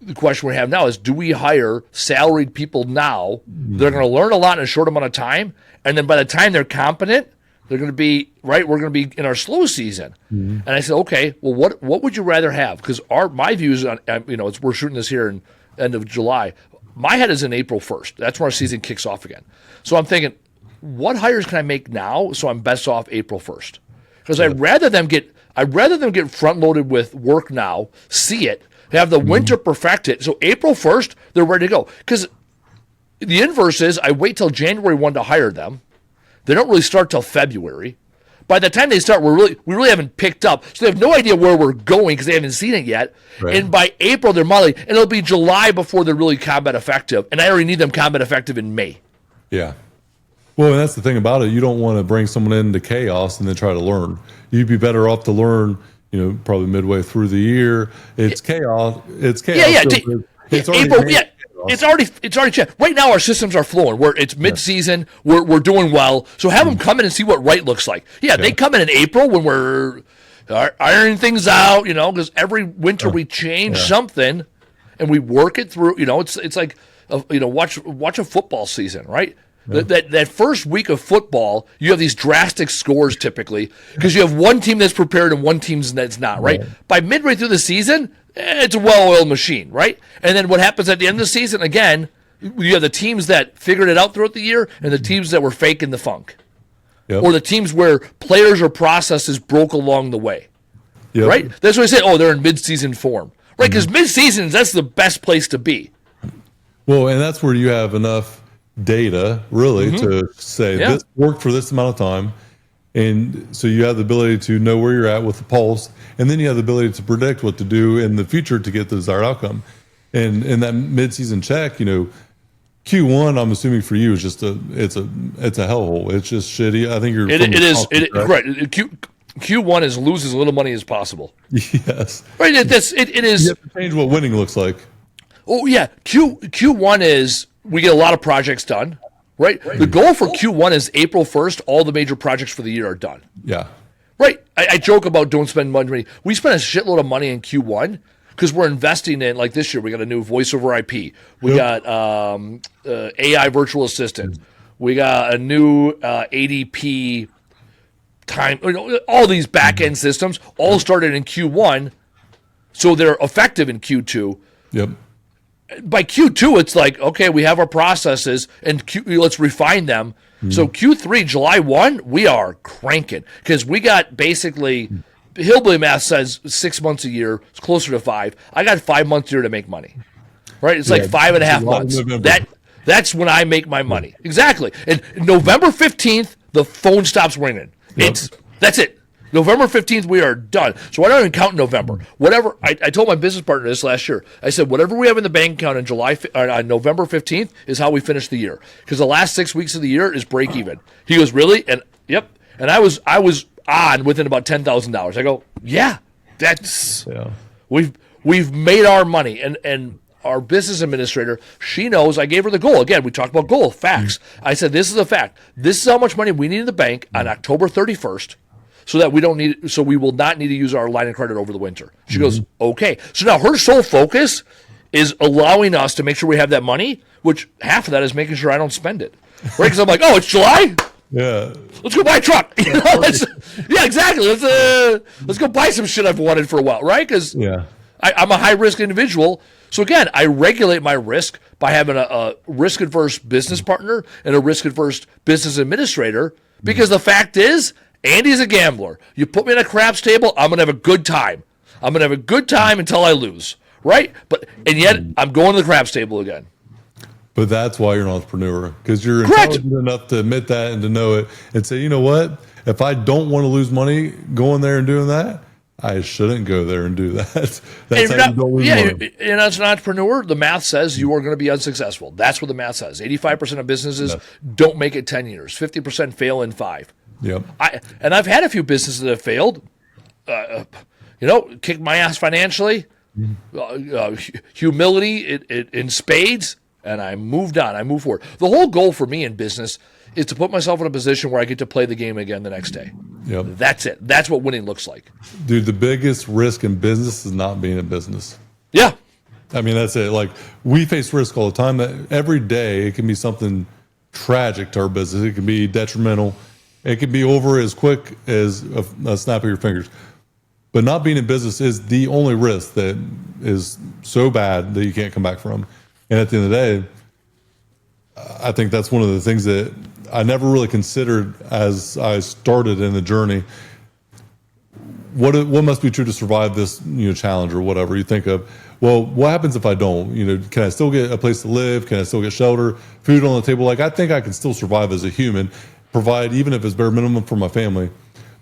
the question we have now is, do we hire salaried people now? They're going to learn a lot in a short amount of time, and then by the time they're competent, they're going to be, right, we're going to be in our slow season. And I said, okay, well, what would you rather have? Because my views on, we're shooting this here in end of July. My head is in April 1st. That's when our season kicks off again. So I'm thinking, what hires can I make now so I'm best off April 1st? Because I'd rather them get front loaded with work now, see it, have the winter perfect it. So April 1st, they're ready to go. Because the inverse is I wait till January 1 to hire them. They don't really start till February. By the time they start, we really haven't picked up. So they have no idea where we're going because they haven't seen it yet. Right. And by April, they're modeling. And it'll be July before they're really combat effective. And I already need them combat effective in May. Yeah. Well, and that's the thing about it. You don't want to bring someone into chaos and then try to learn. You'd be better off to learn, probably midway through the year. It's chaos. It's chaos. Yeah. It's April, It's already checked. Right now, our systems are flowing. It's mid-season. We're doing well. So have them come in and see what right looks like. Yeah, they come in April when we're ironing things out, because every winter we change something and we work it through. It's like, watch a football season, right? That first week of football, you have these drastic scores typically because you have one team that's prepared and one team that's not, right? By midway through the season, it's a well-oiled machine, right? And then what happens at the end of the season, again, you have the teams that figured it out throughout the year and the teams that were faking the funk. Yep. Or the teams where players or processes broke along the way, right? That's what I say, they're in mid-season form, right? Because mid-season, that's the best place to be. Well, and that's where you have enough data really to say this worked for this amount of time, and so you have the ability to know where you're at with the pulse, and then you have the ability to predict what to do in the future to get the desired outcome. And in that mid-season check, Q1, I'm assuming for you is just it's a hellhole. It's just shitty. I think you're right. Q1 is lose as little money as possible. Yes, right. It is. You have to change what winning looks like. Oh yeah, Q1 is we get a lot of projects done, right? The goal for Q1 is April 1st, all the major projects for the year are done. Yeah. Right. I joke about don't spend money. We spent a shitload of money in Q1 because we're investing in, like this year, we got a new voice over IP. We got AI virtual assistant. We got a new ADP time. All these back-end systems all started in Q1, so they're effective in Q2. Yep. By Q2, it's like, okay, we have our processes, and let's refine them. So Q3, July 1, we are cranking because we got basically, Hillbilly math says 6 months a year. It's closer to 5. I got 5 months a year to make money, right? It's like 5.5 months. That's when I make my money. Exactly. And November 15th, the phone stops ringing. That's it. November 15th, we are done. So I don't even count November. Whatever, I told my business partner this last year. I said, whatever we have in the bank account on November 15th is how we finish the year. Because the last 6 weeks of the year is break even. He goes, really? And yep. And I was on within about $10,000. I go, yeah, we've made our money. And our business administrator, she knows I gave her the goal. Again, we talked about goal, facts. I said, this is a fact. This is how much money we need in the bank on October 31st. So that we will not need to use our line of credit over the winter. She goes, okay. So now her sole focus is allowing us to make sure we have that money, which half of that is making sure I don't spend it. Right? Because I'm like, it's July? Yeah. Let's go buy a truck. Yeah, exactly. Let's go buy some shit I've wanted for a while, right? Because I'm a high risk individual. So again, I regulate my risk by having a risk adverse business partner and a risk adverse business administrator. Because the fact is, Andy's a gambler. You put me in a craps table, I'm gonna have a good time. I'm gonna have a good time until I lose, right? And yet I'm going to the craps table again. But that's why you're an entrepreneur, because you're Correct. intelligent enough to admit that and to know it and say, you know what? If I don't want to lose money going there and doing that, I shouldn't go there and do that. That's how you don't lose money. And as an entrepreneur, the math says you are going to be unsuccessful. That's what the math says. 85% of businesses don't make it 10 years. 50% fail in 5. Yep. And I've had a few businesses that have failed. Kicked my ass financially, humility in spades, and I moved on. I moved forward. The whole goal for me in business is to put myself in a position where I get to play the game again the next day. Yep. That's it. That's what winning looks like. Dude, the biggest risk in business is not being in business. Yeah. I mean, that's it. Like, we face risk all the time. Every day, it can be something tragic to our business. It can be detrimental. It can be over as quick as a snap of your fingers. But not being in business is the only risk that is so bad that you can't come back from. And at the end of the day, I think that's one of the things that I never really considered as I started in the journey. What must be true to survive this challenge or whatever you think of? Well, what happens if I don't? Can I still get a place to live? Can I still get shelter, food on the table? Like, I think I can still survive as a human, provide even if it's bare minimum for my family.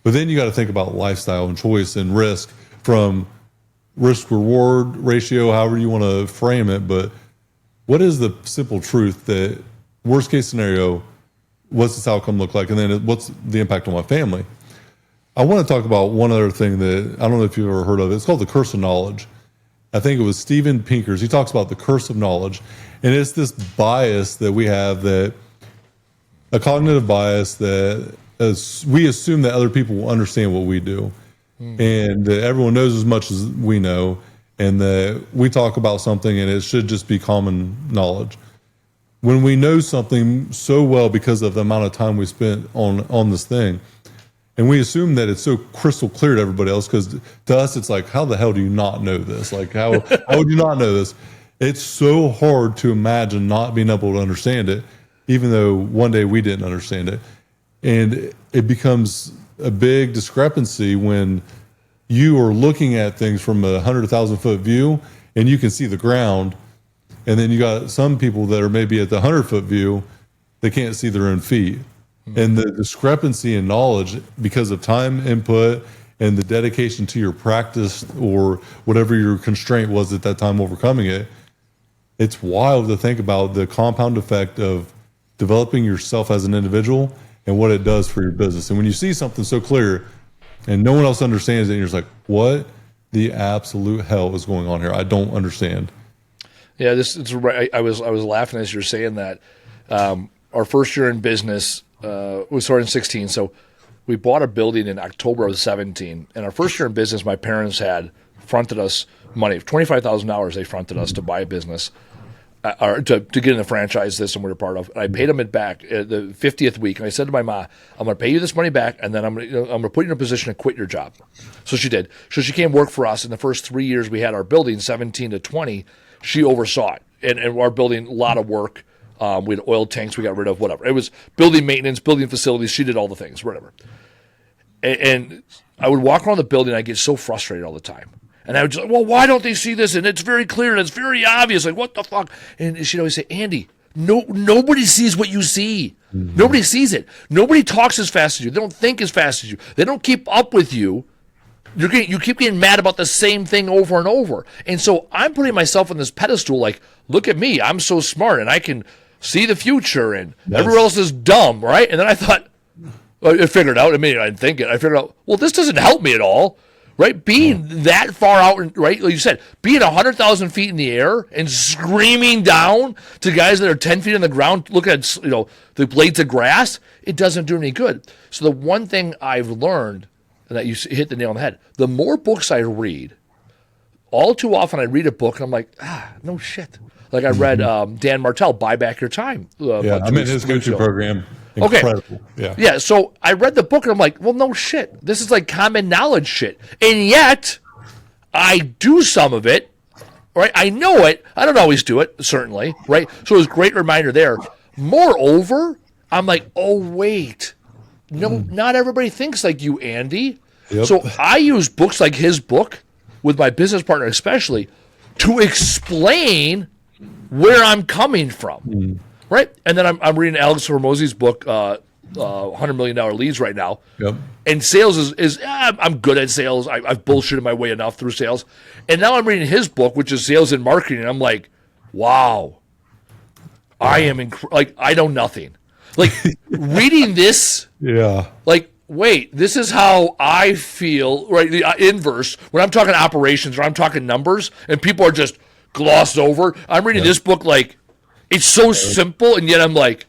But then you got to think about lifestyle and choice and risk, from risk reward ratio, however you want to frame it. But what is the simple truth that worst case scenario, what's this outcome look like? And then what's the impact on my family? I want to talk about one other thing that I don't know if you've ever heard of. It's called the curse of knowledge. I think it was Steven Pinkers. He talks about the curse of knowledge. And it's this bias that we have, that a cognitive bias that we assume that other people will understand what we do. And that everyone knows as much as we know, and that we talk about something and it should just be common knowledge. When we know something so well because of the amount of time we spent on this thing, and we assume that it's so crystal clear to everybody else, because to us it's like, how the hell do you not know this? Like, how would you not know this? It's so hard to imagine not being able to understand it, even though one day we didn't understand it. And it becomes a big discrepancy when you are looking at things from 100,000 foot view and you can see the ground. And then you got some people that are maybe at the 100-foot view, they can't see their own feet. And the discrepancy in knowledge, because of time input and the dedication to your practice or whatever your constraint was at that time, overcoming it, it's wild to think about the compound effect of developing yourself as an individual and what it does for your business. And when you see something so clear and no one else understands it, and you're just like, what the absolute hell is going on here? I don't understand. Yeah, it's right. I was laughing as you're saying that. Our first year in business, we started in 16, so we bought a building in October of 17. And our first year in business, my parents had fronted us money, $25,000. They fronted us to buy a business, or to get in the franchise this and we're a part of. And I paid them it back at the 50th week. And I said to my mom, I'm going to pay you this money back, and then I'm going to put you in a position to quit your job. So she did. So she came work for us. In the first 3 years we had our building, 17 to 20, she oversaw it. And our building, a lot of work. We had oil tanks we got rid of, whatever. It was building maintenance, building facilities. She did all the things, whatever. And I would walk around the building, and I'd get so frustrated all the time. And I would just like, well, why don't they see this? And it's very clear and it's very obvious. Like, what the fuck? And she'd always say, Andy, nobody sees what you see. Mm-hmm. Nobody sees it. Nobody talks as fast as you. They don't think as fast as you. They don't keep up with you. You keep getting mad about the same thing over and over. And so I'm putting myself on this pedestal like, look at me. I'm so smart and I can see the future, and everyone else is dumb, right? And then I thought, I figured out, I didn't think it. I figured out, well, this doesn't help me at all. Right, being that far out, right, like you said, being 100,000 feet in the air and screaming down to guys that are 10 feet on the ground, looking at the blades of grass, it doesn't do any good. So the one thing I've learned, and that you hit the nail on the head, the more books I read, all too often I read a book and I'm like, no shit. Like I read Dan Martell, Buy Back Your Time. I'm in his coaching program. Incredible. Okay. Yeah, so I read the book and I'm like, well, no shit. This is like common knowledge shit. And yet, I do some of it, right? I know it. I don't always do it, certainly, right? So it was a great reminder there. Moreover, I'm like, oh, wait. No, not everybody thinks like you, Andy. Yep. So I use books like his book, with my business partner especially, to explain where I'm coming from, right? And then I'm reading Alex Hormozy's book, $100 Million Leads right now. Yep. And sales is I'm good at sales. I've bullshitted my way enough through sales. And now I'm reading his book, which is Sales and Marketing. And I'm like, wow, I am I know nothing. Like reading this, Yeah. like, wait, this is how I feel, right? The inverse, when I'm talking operations or I'm talking numbers and people are just glossed over. I'm reading this book like it's so simple, and yet I'm like,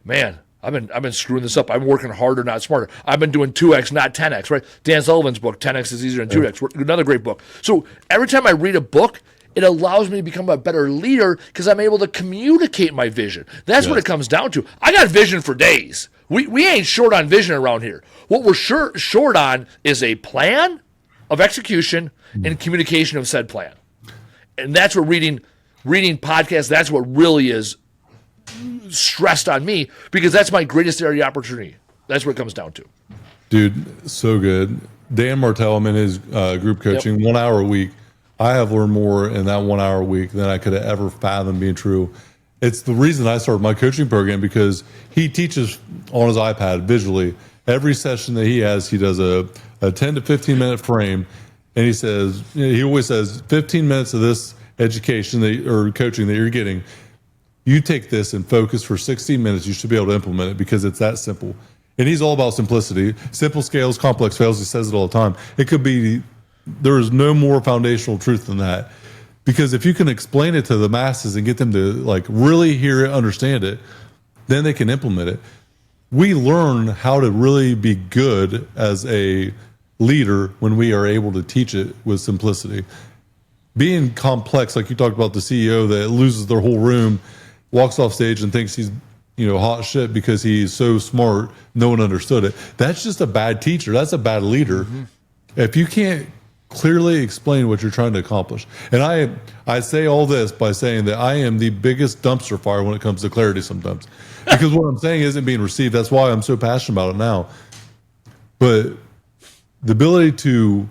man, I've been screwing this up. I'm working harder, not smarter. I've been doing 2x, not 10x, right? Dan Sullivan's book, 10x is easier than 2x. Another great book. So every time I read a book, it allows me to become a better leader because I'm able to communicate my vision. That's what it comes down to. I got vision for days. We ain't short on vision around here. What we're short on is a plan of execution and communication of said plan. And that's what reading podcasts, that's what really is stressed on me, because that's my greatest area of opportunity. That's what it comes down to. Dude, so good. Dan Martell, I'm in his group coaching, 1 hour a week. I have learned more in that 1 hour a week than I could have ever fathomed being true. It's the reason I started my coaching program, because he teaches on his iPad visually. Every session that he has, he does a 10 to 15 minute frame. And he says, he always says 15 minutes of this education or coaching that you're getting, you take this and focus for 16 minutes. You should be able to implement it because it's that simple. And he's all about simplicity. Simple scales, complex fails. He says it all the time. It could be, there is no more foundational truth than that. Because if you can explain it to the masses and get them to like really hear it, understand it, then they can implement it. We learn how to really be good as a leader when we are able to teach it with simplicity. Being complex, like you talked about the CEO that loses their whole room, walks off stage and thinks he's hot shit because he's so smart, no one understood it. That's just a bad teacher. That's a bad leader. If you can't clearly explain what you're trying to accomplish. And I say all this by saying that I am the biggest dumpster fire when it comes to clarity sometimes. Because what I'm saying isn't being received. That's why I'm so passionate about it now. But the ability to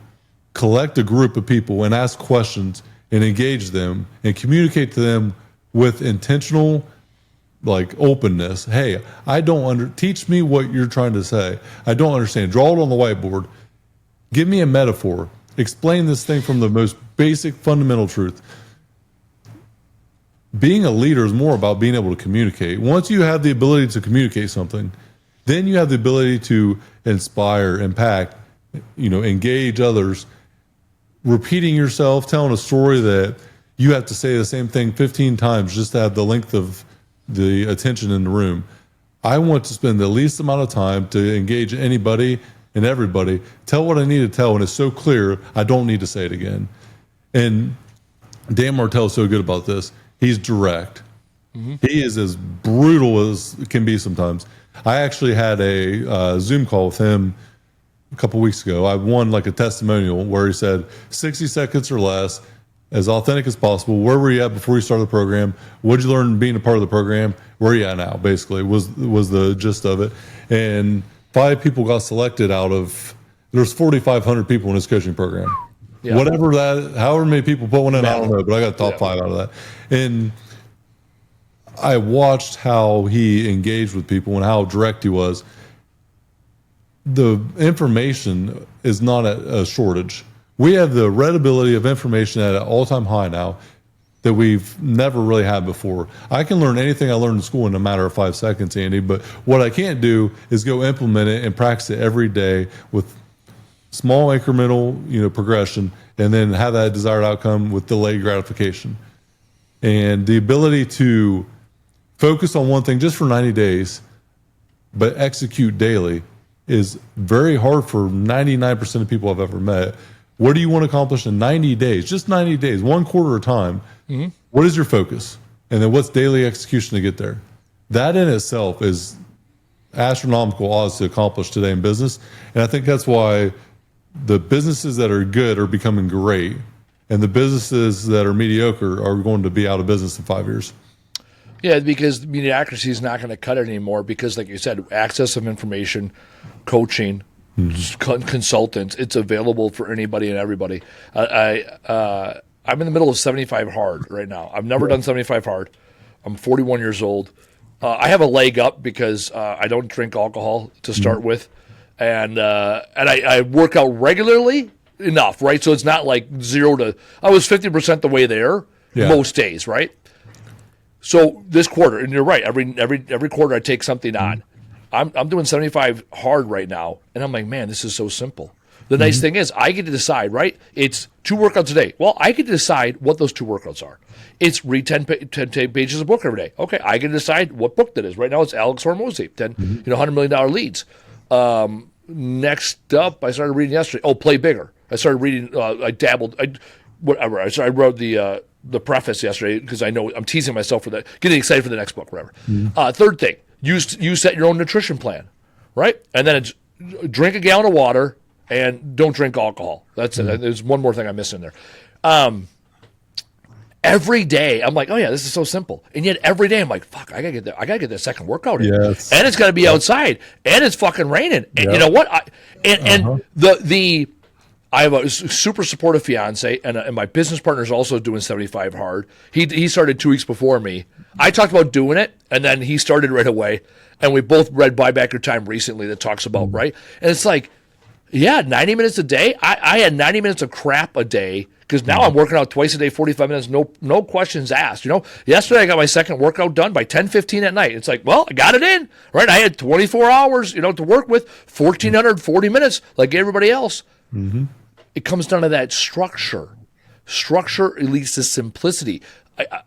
collect a group of people and ask questions and engage them and communicate to them with intentional openness. Hey, I don't teach me what you're trying to say. I don't understand. Draw it on the whiteboard. Give me a metaphor. Explain this thing from the most basic fundamental truth. Being a leader is more about being able to communicate. Once you have the ability to communicate something, then you have the ability to inspire, impact, engage others. Repeating yourself, telling a story that you have to say the same thing 15 times just to have the length of the attention in the room. I want to spend the least amount of time to engage anybody and everybody, tell what I need to tell, and it's so clear, I don't need to say it again. And Dan Martell is so good about this. He's direct. He is as brutal as it can be sometimes. I actually had a Zoom call with him a couple weeks ago. I won a testimonial where he said 60 seconds or less, as authentic as possible. Where were you at before you started the program? What did you learn being a part of the program? Where are you at now, basically, was the gist of it. And 5 people got selected out of, there's 4,500 people in his coaching program. Yeah. Whatever that, however many people put one in, I don't know, but I got top 5 out of that. And I watched how he engaged with people and how direct he was. The information is not a shortage. We have the readability of information at an all-time high now that we've never really had before. I can learn anything I learned in school in a matter of 5 seconds, Andy, but what I can't do is go implement it and practice it every day with small incremental, progression, and then have that desired outcome with delayed gratification. And the ability to focus on one thing just for 90 days, but execute daily is very hard for 99% of people I've ever met. What do you want to accomplish in 90 days? Just 90 days, 1 quarter at a time. What is your focus? And then what's daily execution to get there? That in itself is astronomical odds to accomplish today in business. And I think that's why the businesses that are good are becoming great, and the businesses that are mediocre are going to be out of business in 5 years. Yeah, because mediocrity is not going to cut it anymore because, like you said, access of information, coaching, consultants, it's available for anybody and everybody. I'm in the middle of 75 hard right now. I've never done 75 hard. I'm 41 years old. I have a leg up because I don't drink alcohol to start with, and I work out regularly enough, right? So it's not like 0 to. I was 50% the way there most days, right? So this quarter, and you're right. Every quarter I take something on. I'm doing 75 hard right now, and I'm like, man, this is so simple. The nice thing is I get to decide, right? It's 2 workouts a day. Well, I get to decide what those 2 workouts are. It's read 10 pages of book every day. Okay, I get to decide what book that is. Right now it's Alex Hormozy, $100 million leads. Next up, I started reading yesterday. Oh, Play Bigger. I started reading. I dabbled. Whatever. I wrote the preface yesterday because I know I'm teasing myself for that, getting excited for the next book, whatever. Third thing, you set your own nutrition plan, right? And then it's drink a gallon of water and don't drink alcohol. That's it. There's one more thing I'm missing there. Every day I'm like, oh yeah, this is so simple, and yet every day I'm like, fuck, I gotta get that second workout in, Yes. and it's gotta be outside, and it's fucking raining, and you know what? I have a super supportive fiance, and my business partner is also doing 75 hard. He started 2 weeks before me. I talked about doing it, and then he started right away. And we both read Buy Back Your Time recently that talks about, right? And it's like, yeah, 90 minutes a day. I had 90 minutes of crap a day because now I'm working out twice a day, 45 minutes, no questions asked. Yesterday I got my second workout done by 10:15 at night. It's like, well, I got it in, right? I had 24 hours, to work with, 1,440 minutes like everybody else. It comes down to that structure. Structure leads to simplicity.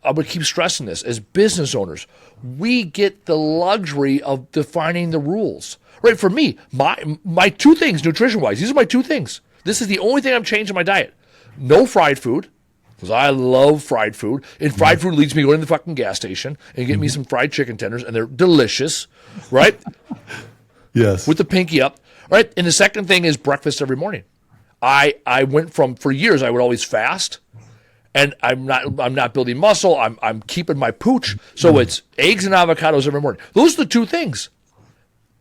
I would keep stressing this. As business owners, we get the luxury of defining the rules. Right, for me, my 2 things, nutrition-wise, these are my 2 things. This is the only thing I'm changing my diet. No fried food, because I love fried food. And fried food leads me to go to the fucking gas station and get me some fried chicken tenders, and they're delicious, right? Yes. With the pinky up, right? And the second thing is breakfast every morning. I went for years, I would always fast. And I'm not building muscle. I'm keeping my pooch. So it's eggs and avocados every morning. Those are the 2 things.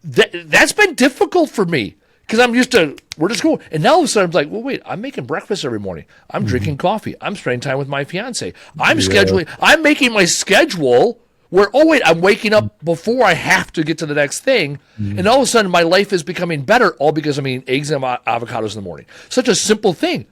That's been difficult for me because I'm used to we're just cool. And now all of a sudden I'm like, well, wait, I'm making breakfast every morning. I'm drinking coffee. I'm spending time with my fiance. I'm scheduling. I'm making my schedule where, oh, wait, I'm waking up before I have to get to the next thing. And all of a sudden my life is becoming better all because I'm eating eggs and avocados in the morning. Such a simple thing.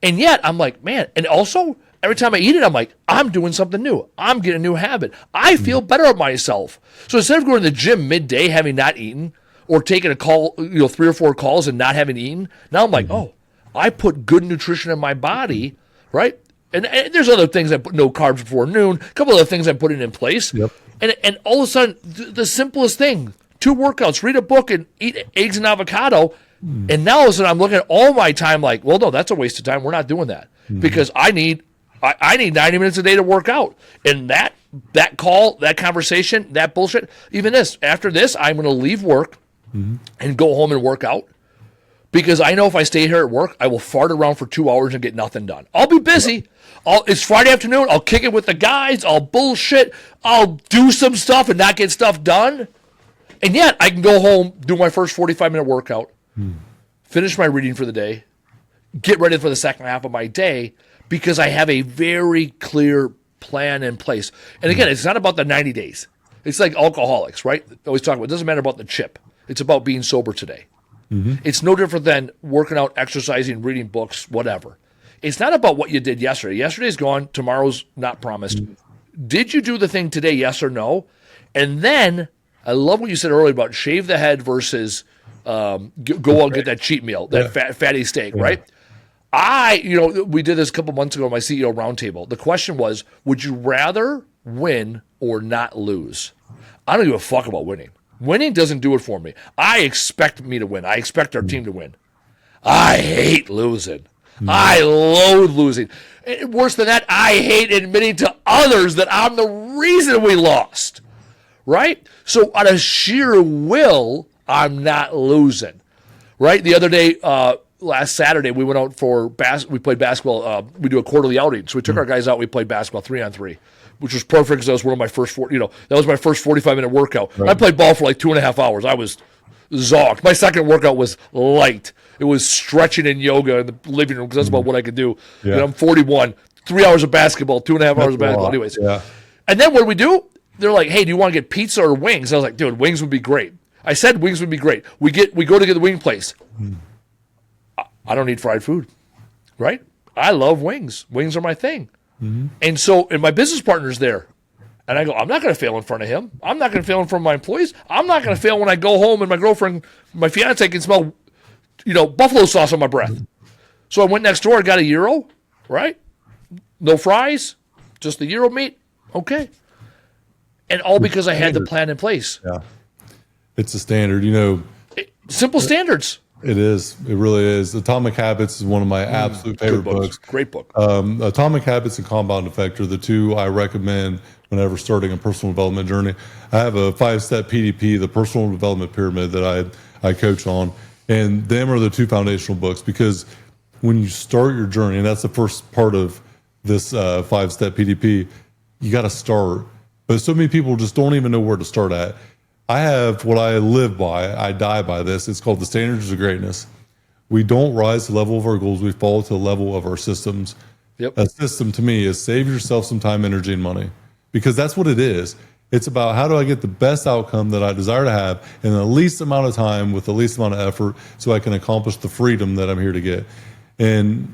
And yet I'm like, man, and also every time I eat it, I'm like, I'm doing something new. I'm getting a new habit. I feel better about myself. So instead of going to the gym midday having not eaten or taking a call, 3 or 4 calls and not having eaten, now I'm like, oh, I put good nutrition in my body, right? And there's other things I put, no carbs before noon, a couple other things I'm putting in place. Yep. And all of a sudden, the simplest thing, 2 workouts, read a book and eat eggs and avocado. And now all of a sudden I'm looking at all my time like, well, no, that's a waste of time. We're not doing that because I need 90 minutes a day to work out. And that call, that conversation, that bullshit, even this, after this, I'm going to leave work and go home and work out because I know if I stay here at work, I will fart around for 2 hours and get nothing done. I'll be busy. It's Friday afternoon. I'll kick it with the guys. I'll bullshit. I'll do some stuff and not get stuff done. And yet I can go home, do my first 45-minute workout, finish my reading for the day, get ready for the second half of my day, because I have a very clear plan in place. And again, it's not about the 90 days. It's like alcoholics, right? Always talk about it doesn't matter about the chip. It's about being sober today. It's no different than working out, exercising, reading books, whatever. It's not about what you did yesterday. Yesterday's gone. Tomorrow's not promised. Did you do the thing today, yes or no? And then I love what you said earlier about shave the head versus go out and get that cheat meal, that fatty steak, right? We did this a couple months ago on my CEO roundtable. The question was, would you rather win or not lose? I don't give a fuck about winning. Winning doesn't do it for me. I expect me to win. I expect our team to win. I hate losing. I loathe losing. And worse than that, I hate admitting to others that I'm the reason we lost. Right? So out of sheer will, I'm not losing. Right? The other day, last Saturday we went out for we played basketball. We do a quarterly outing, so we took our guys out. We played basketball 3-on-3, which was perfect because that was one of my first that was my first 45-minute workout. Right. I played ball for like 2.5 hours. I was zonked. My second workout was light. It was stretching and yoga in the living room because that's about what I could do. Yeah. I'm 41. 3 hours of basketball, 2.5 hours of basketball. Anyways, and then what do we do? They're like, "Hey, do you want to get pizza or wings?" I was like, "Dude, wings would be great." I said wings would be great. We go to get the wing place. I don't eat fried food, right? I love wings. Wings are my thing. Mm-hmm. And my business partner's there. And I go, I'm not going to fail in front of him. I'm not going to fail in front of my employees. I'm not going to fail when I go home and my girlfriend, my fiance can smell, buffalo sauce on my breath. So I went next door and got a gyro, right? No fries, just the gyro meat. Okay. And all because I had the plan in place. Yeah. It's a standard, simple standards. It is. It really is. Atomic Habits is one of my absolute favorite books. Great book. Atomic Habits and Compound Effect are the two I recommend whenever starting a personal development journey. I have a 5-step PDP, the personal development pyramid that I coach on, and them are the two foundational books because when you start your journey, and that's the first part of this 5-step PDP, you got to start. But so many people just don't even know where to start at. I have what I live by. I die by this. It's called the standards of greatness. We don't rise to the level of our goals. We fall to the level of our systems. Yep. A system to me is save yourself some time, energy, and money, because that's what it is. It's about how do I get the best outcome that I desire to have in the least amount of time with the least amount of effort so I can accomplish the freedom that I'm here to get. And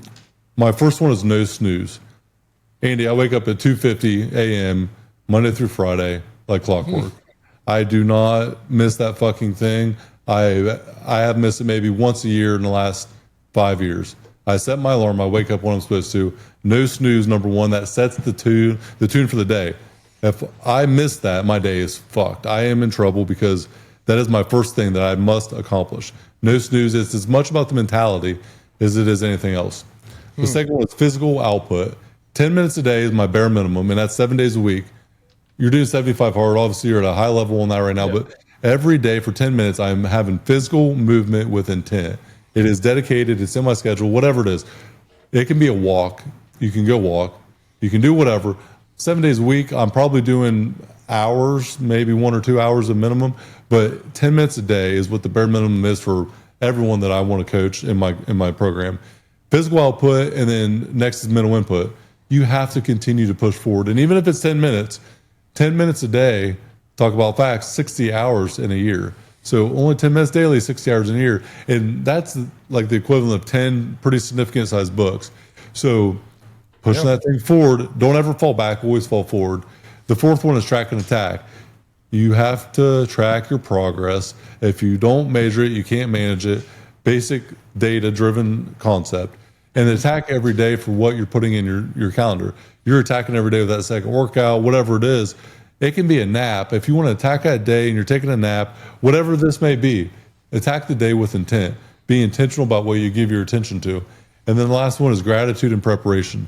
my first one is no snooze. Andy, I wake up at 2:50 a.m. Monday through Friday like clockwork. I do not miss that fucking thing. I have missed it maybe once a year in the last 5 years. I set my alarm. I wake up when I'm supposed to. No snooze, number one. That sets the tune for the day. If I miss that, my day is fucked. I am in trouble because that is my first thing that I must accomplish. No snooze. It's as much about the mentality as it is anything else. The second one is physical output. 10 minutes a day is my bare minimum, and that's 7 days a week. You're doing 75 hard. Obviously, you're at a high level on that right now, but every day for 10 minutes, I'm having physical movement with intent. It is dedicated. It's in my schedule, whatever it is. It can be a walk. You can go walk. You can do whatever. 7 days a week, I'm probably doing hours, maybe 1 or 2 hours a minimum, but 10 minutes a day is what the bare minimum is for everyone that I want to coach in my program. Physical output, and then next is mental input. You have to continue to push forward. And even if it's 10 minutes a day, talk about facts, 60 hours in a year. So only 10 minutes daily, 60 hours in a year. And that's like the equivalent of 10 pretty significant sized books. So pushing that thing forward, don't ever fall back, always fall forward. The fourth one is track and attack. You have to track your progress. If you don't measure it, you can't manage it. Basic data-driven concept. And attack every day for what you're putting in your calendar. You're attacking every day with that second workout, whatever it is. It can be a nap. If you want to attack that day and you're taking a nap, whatever this may be, attack the day with intent. Be intentional about what you give your attention to. And then the last one is gratitude and preparation.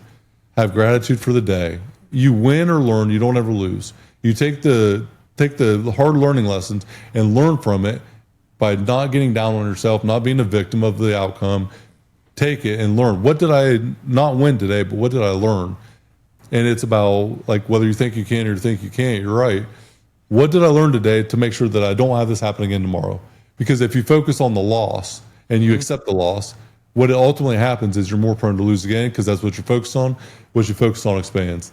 Have gratitude for the day. You win or learn, you don't ever lose. You take the hard learning lessons and learn from it by not getting down on yourself, not being a victim of the outcome. Take it and learn. What did I not win today, but what did I learn? And it's about like whether you think you can or you think you can't, you're right. What did I learn today to make sure that I don't have this happen again tomorrow? Because if you focus on the loss and you accept the loss, what ultimately happens is you're more prone to lose again because that's what you're focused on. What you focus on expands.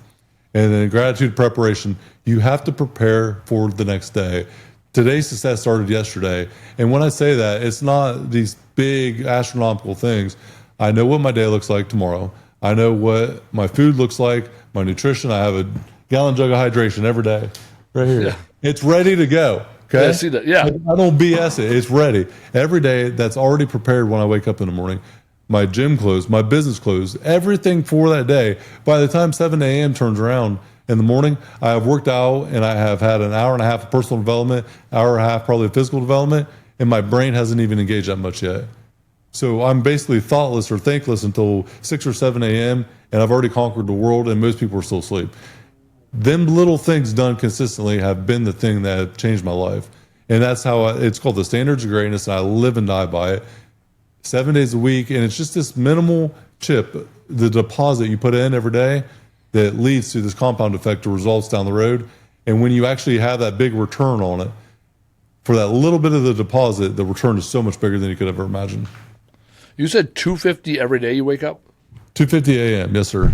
And then gratitude preparation, you have to prepare for the next day. Today's success started yesterday. And when I say that, it's not these big astronomical things. I know what my day looks like tomorrow. I know what my food looks like, my nutrition. I have a gallon jug of hydration every day right here. Yeah. It's ready to go. Okay. Yeah, I see that. Yeah. I don't BS it. It's ready. Every day that's already prepared when I wake up in the morning. My gym clothes, my business clothes, everything for that day. By the time 7 a.m. turns around in the morning, I have worked out and I have had an hour and a half of personal development, hour and a half probably of physical development, and my brain hasn't even engaged that much yet. So I'm basically thoughtless or thankless until 6 or 7 a.m. and I've already conquered the world and most people are still asleep. Them little things done consistently have been the thing that have changed my life. And that's how it's called the standards of greatness. And I live and die by it. 7 days a week. And it's just this minimal chip, the deposit you put in every day that leads to this compound effect of results down the road. And when you actually have that big return on it, for that little bit of the deposit, the return is so much bigger than you could ever imagine. You said 2:50 every day you wake up? 2:50 a.m. Yes, sir.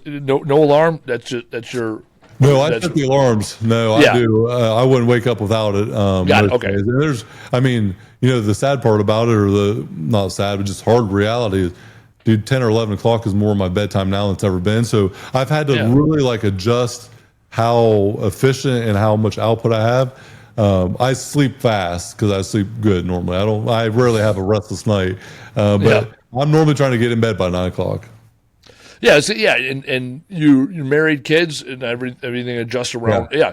No alarm? That's your... No, I set the alarms. No, Yeah. I do. I wouldn't wake up without it. Got it. Okay. Days. And the sad part about it, or the not sad, but just hard reality is, dude, 10 or 11 o'clock is more my bedtime now than it's ever been. So I've had to really adjust how efficient and how much output I have. I sleep fast because I sleep good normally. I rarely have a restless night, but I'm normally trying to get in bed by 9 o'clock. Yeah, so and you're married, kids, and everything adjusts around. Yeah.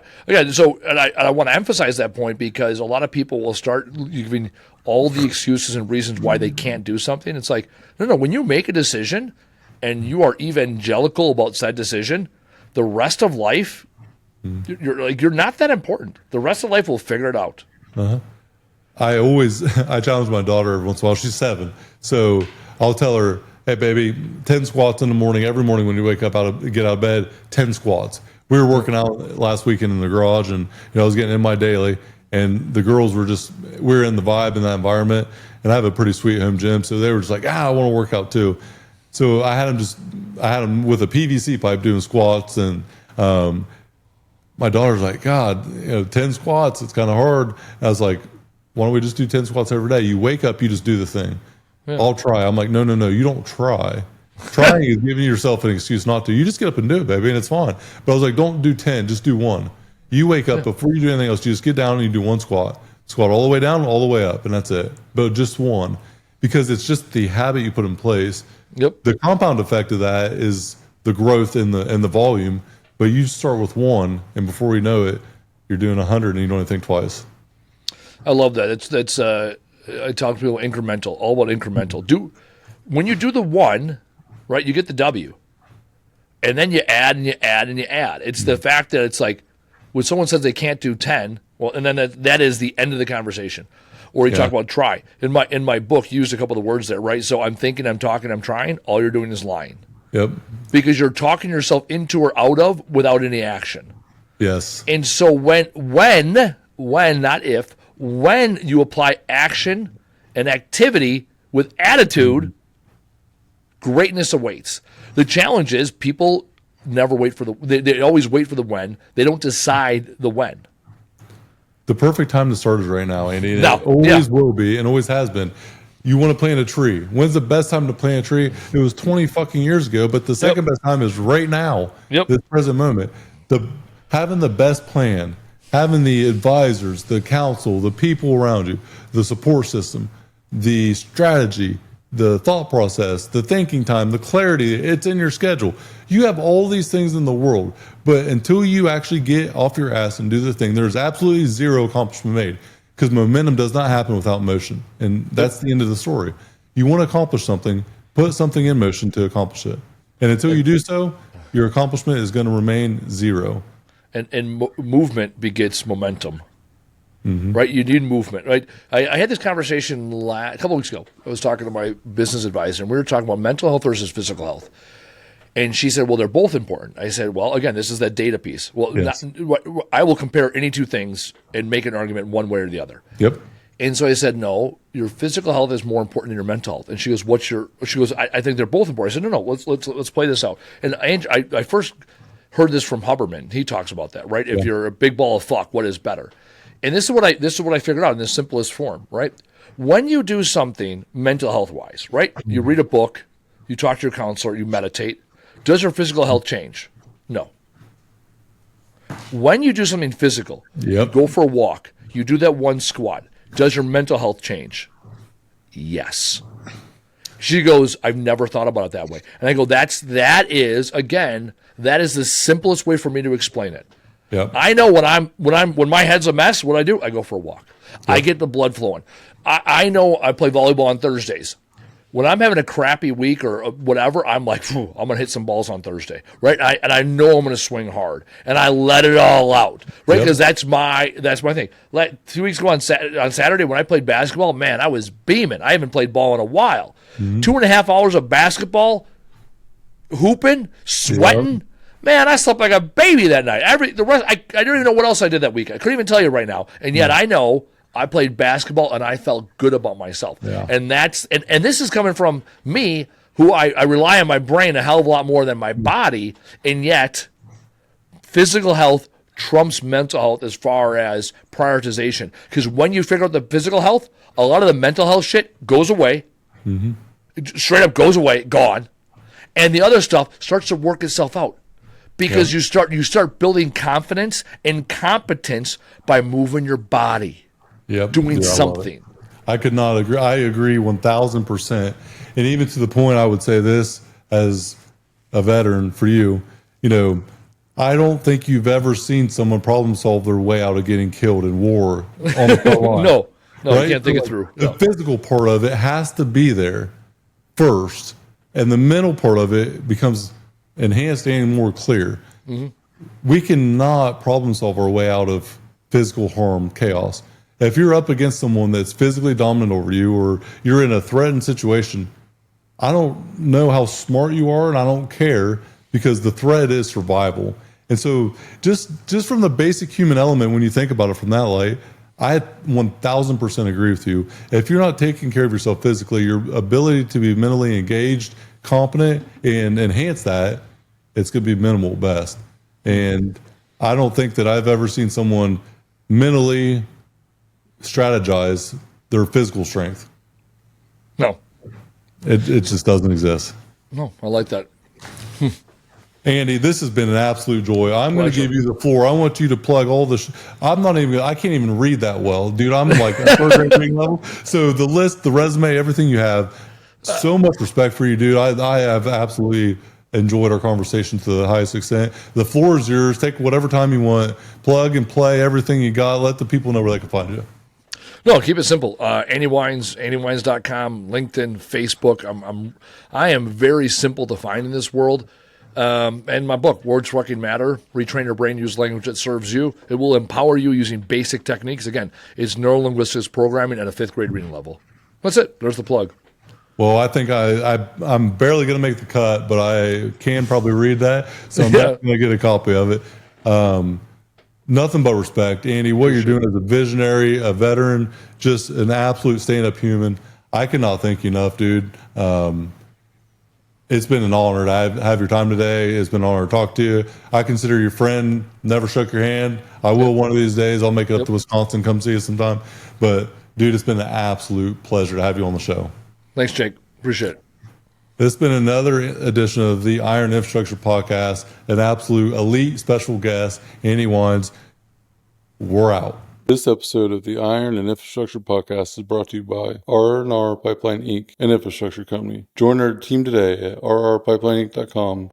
So, and I want to emphasize that point because a lot of people will start giving all the excuses and reasons why they can't do something. It's like, no. When you make a decision, and you are evangelical about said decision, the rest of life, you're not that important. The rest of life will figure it out. I challenge my daughter every once in a while. She's 7, so I'll tell her, hey, baby, 10 squats in the morning. Every morning when you wake up, get out of bed, 10 squats. We were working out last weekend in the garage, and I was getting in my daily, and the girls we were in the vibe in that environment, and I have a pretty sweet home gym, so they were just like, I want to work out too. So I had them with a PVC pipe doing squats, and my daughter's like, God, 10 squats, it's kind of hard. And I was like, why don't we just do 10 squats every day? You wake up, you just do the thing. Yeah. I'll try. I'm like, no, you don't try. Trying is giving yourself an excuse not to. You just get up and do it, baby, and it's fine. But I was like, don't do 10, just do 1. You wake up, before you do anything else, you just get down and you do 1 squat. Squat all the way down, all the way up, and that's it. But just 1. Because it's just the habit you put in place. Yep. The compound effect of that is the growth in the volume. But you start with 1, and before you know it, you're doing 100 and you don't even think twice. I love that. That's I talk to people incremental, all about incremental. When you do the 1, right, you get the W. And then you add and you add and you add. It's the fact that it's like when someone says they can't do 10, well, and then that is the end of the conversation. Or you talk about try. In my book, you used a couple of the words there, right? So I'm thinking, I'm talking, I'm trying. All you're doing is lying. Yep. Because you're talking yourself into or out of without any action. Yes. And so when, not if, when you apply action and activity with attitude, greatness awaits. The challenge is people never wait for they always wait for the when. They don't decide the when. The perfect time to start is right now, Andy. And it always will be and always has been. You want to plant a tree. When's the best time to plant a tree? It was 20 fucking years ago, but the second best time is right now, this present moment. Having the best plan, having the advisors, the counsel, the people around you, the support system, the strategy, the thought process, the thinking time, the clarity, it's in your schedule. You have all these things in the world, but until you actually get off your ass and do the thing, there's absolutely zero accomplishment made. Because momentum does not happen without motion. And that's the end of the story. You want to accomplish something, put something in motion to accomplish it. And until you do so, your accomplishment is going to remain 0. And movement begets momentum. Right? You need movement, right? I had this conversation a couple weeks ago. I was talking to my business advisor, and we were talking about mental health versus physical health. And she said, well, they're both important. I said, well, again, this is that data piece. Well, I will compare any two things and make an argument one way or the other. Yep. And so I said, no, your physical health is more important than your mental health. And she goes, I think they're both important. I said, no, let's play this out. And I first heard this from Huberman. He talks about that, right? If you're a big ball of fuck, what is better? And this is what I figured out in the simplest form, right? When you do something mental health wise, right? You read a book, you talk to your counselor, you meditate. Does your physical health change? No. When you do something physical, you go for a walk, you do that 1 squat, does your mental health change? Yes. She goes, I've never thought about it that way. And I go, that is the simplest way for me to explain it. Yep. I know when my head's a mess, what I do, I go for a walk. Yep. I get the blood flowing. I know I play volleyball on Thursdays. when I'm having a crappy week or whatever, I'm like, I'm going to hit some balls on Thursday, right? And I know I'm going to swing hard, and I let it all out, right? Because that's my thing. 2 weeks ago on Saturday when I played basketball, man, I was beaming. I haven't played ball in a while. 2.5 hours of basketball, hooping, sweating. Yep. Man, I slept like a baby that night. The rest, I don't even know what else I did that week. I couldn't even tell you right now, and yet I know I played basketball and I felt good about myself. Yeah. And this is coming from me, who I rely on my brain a hell of a lot more than my body, and yet physical health trumps mental health as far as prioritization. Because when you figure out the physical health, a lot of the mental health shit goes away. Straight up goes away, gone. And the other stuff starts to work itself out. Because you start building confidence and competence by moving your body. Doing something. I could not agree. I agree 1,000%. And even to the point, I would say this as a veteran for you, I don't think you've ever seen someone problem solve their way out of getting killed in war on the front line. No, right? You can't think it through. The physical part of it has to be there first, and the mental part of it becomes enhanced and more clear. We cannot problem solve our way out of physical harm, chaos. If you're up against someone that's physically dominant over you, or you're in a threatened situation, I don't know how smart you are, and I don't care, because the threat is survival. And so just from the basic human element, when you think about it from that light, I 1,000% agree with you. If you're not taking care of yourself physically, your ability to be mentally engaged, competent, and enhance that, it's going to be minimal at best. And I don't think that I've ever seen someone mentally strategize their physical strength. No. It just doesn't exist. No, I like that. Andy, this has been an absolute joy. I'm going to give you the floor. I want you to plug all the. I can't even read that well, dude. I'm like a third grade reading level. So the list, the resume, everything you have. So much respect for you, dude. I have absolutely enjoyed our conversation to the highest extent. The floor is yours. Take whatever time you want. Plug and play everything you got. Let the people know where they can find you. No, keep it simple. Andy Weins, AndyWeins.com, LinkedIn, Facebook. I am very simple to find in this world. And my book, Words Fucking Matter, Retrain Your Brain, Use Language That Serves You. It will empower you using basic techniques. Again, it's neurolinguistics programming at a 5th grade reading level. That's it. There's the plug. Well, I think I'm barely going to make the cut, but I can probably read that. So I'm definitely going to get a copy of it. Nothing but respect. Andy, what you're doing as a visionary, a veteran, just an absolute stand-up human. I cannot thank you enough, dude. It's been an honor to have your time today. It's been an honor to talk to you. I consider you a friend. Never shook your hand. I will one of these days. I'll make it up to Wisconsin, come see you sometime. But, dude, it's been an absolute pleasure to have you on the show. Thanks, Jake. Appreciate it. This has been another edition of the Iron Infrastructure Podcast. An absolute elite special guest, Andy Weins. We're out. This episode of the Iron and Infrastructure Podcast is brought to you by R&R Pipeline Inc., an infrastructure company. Join our team today at rrpipelineinc.com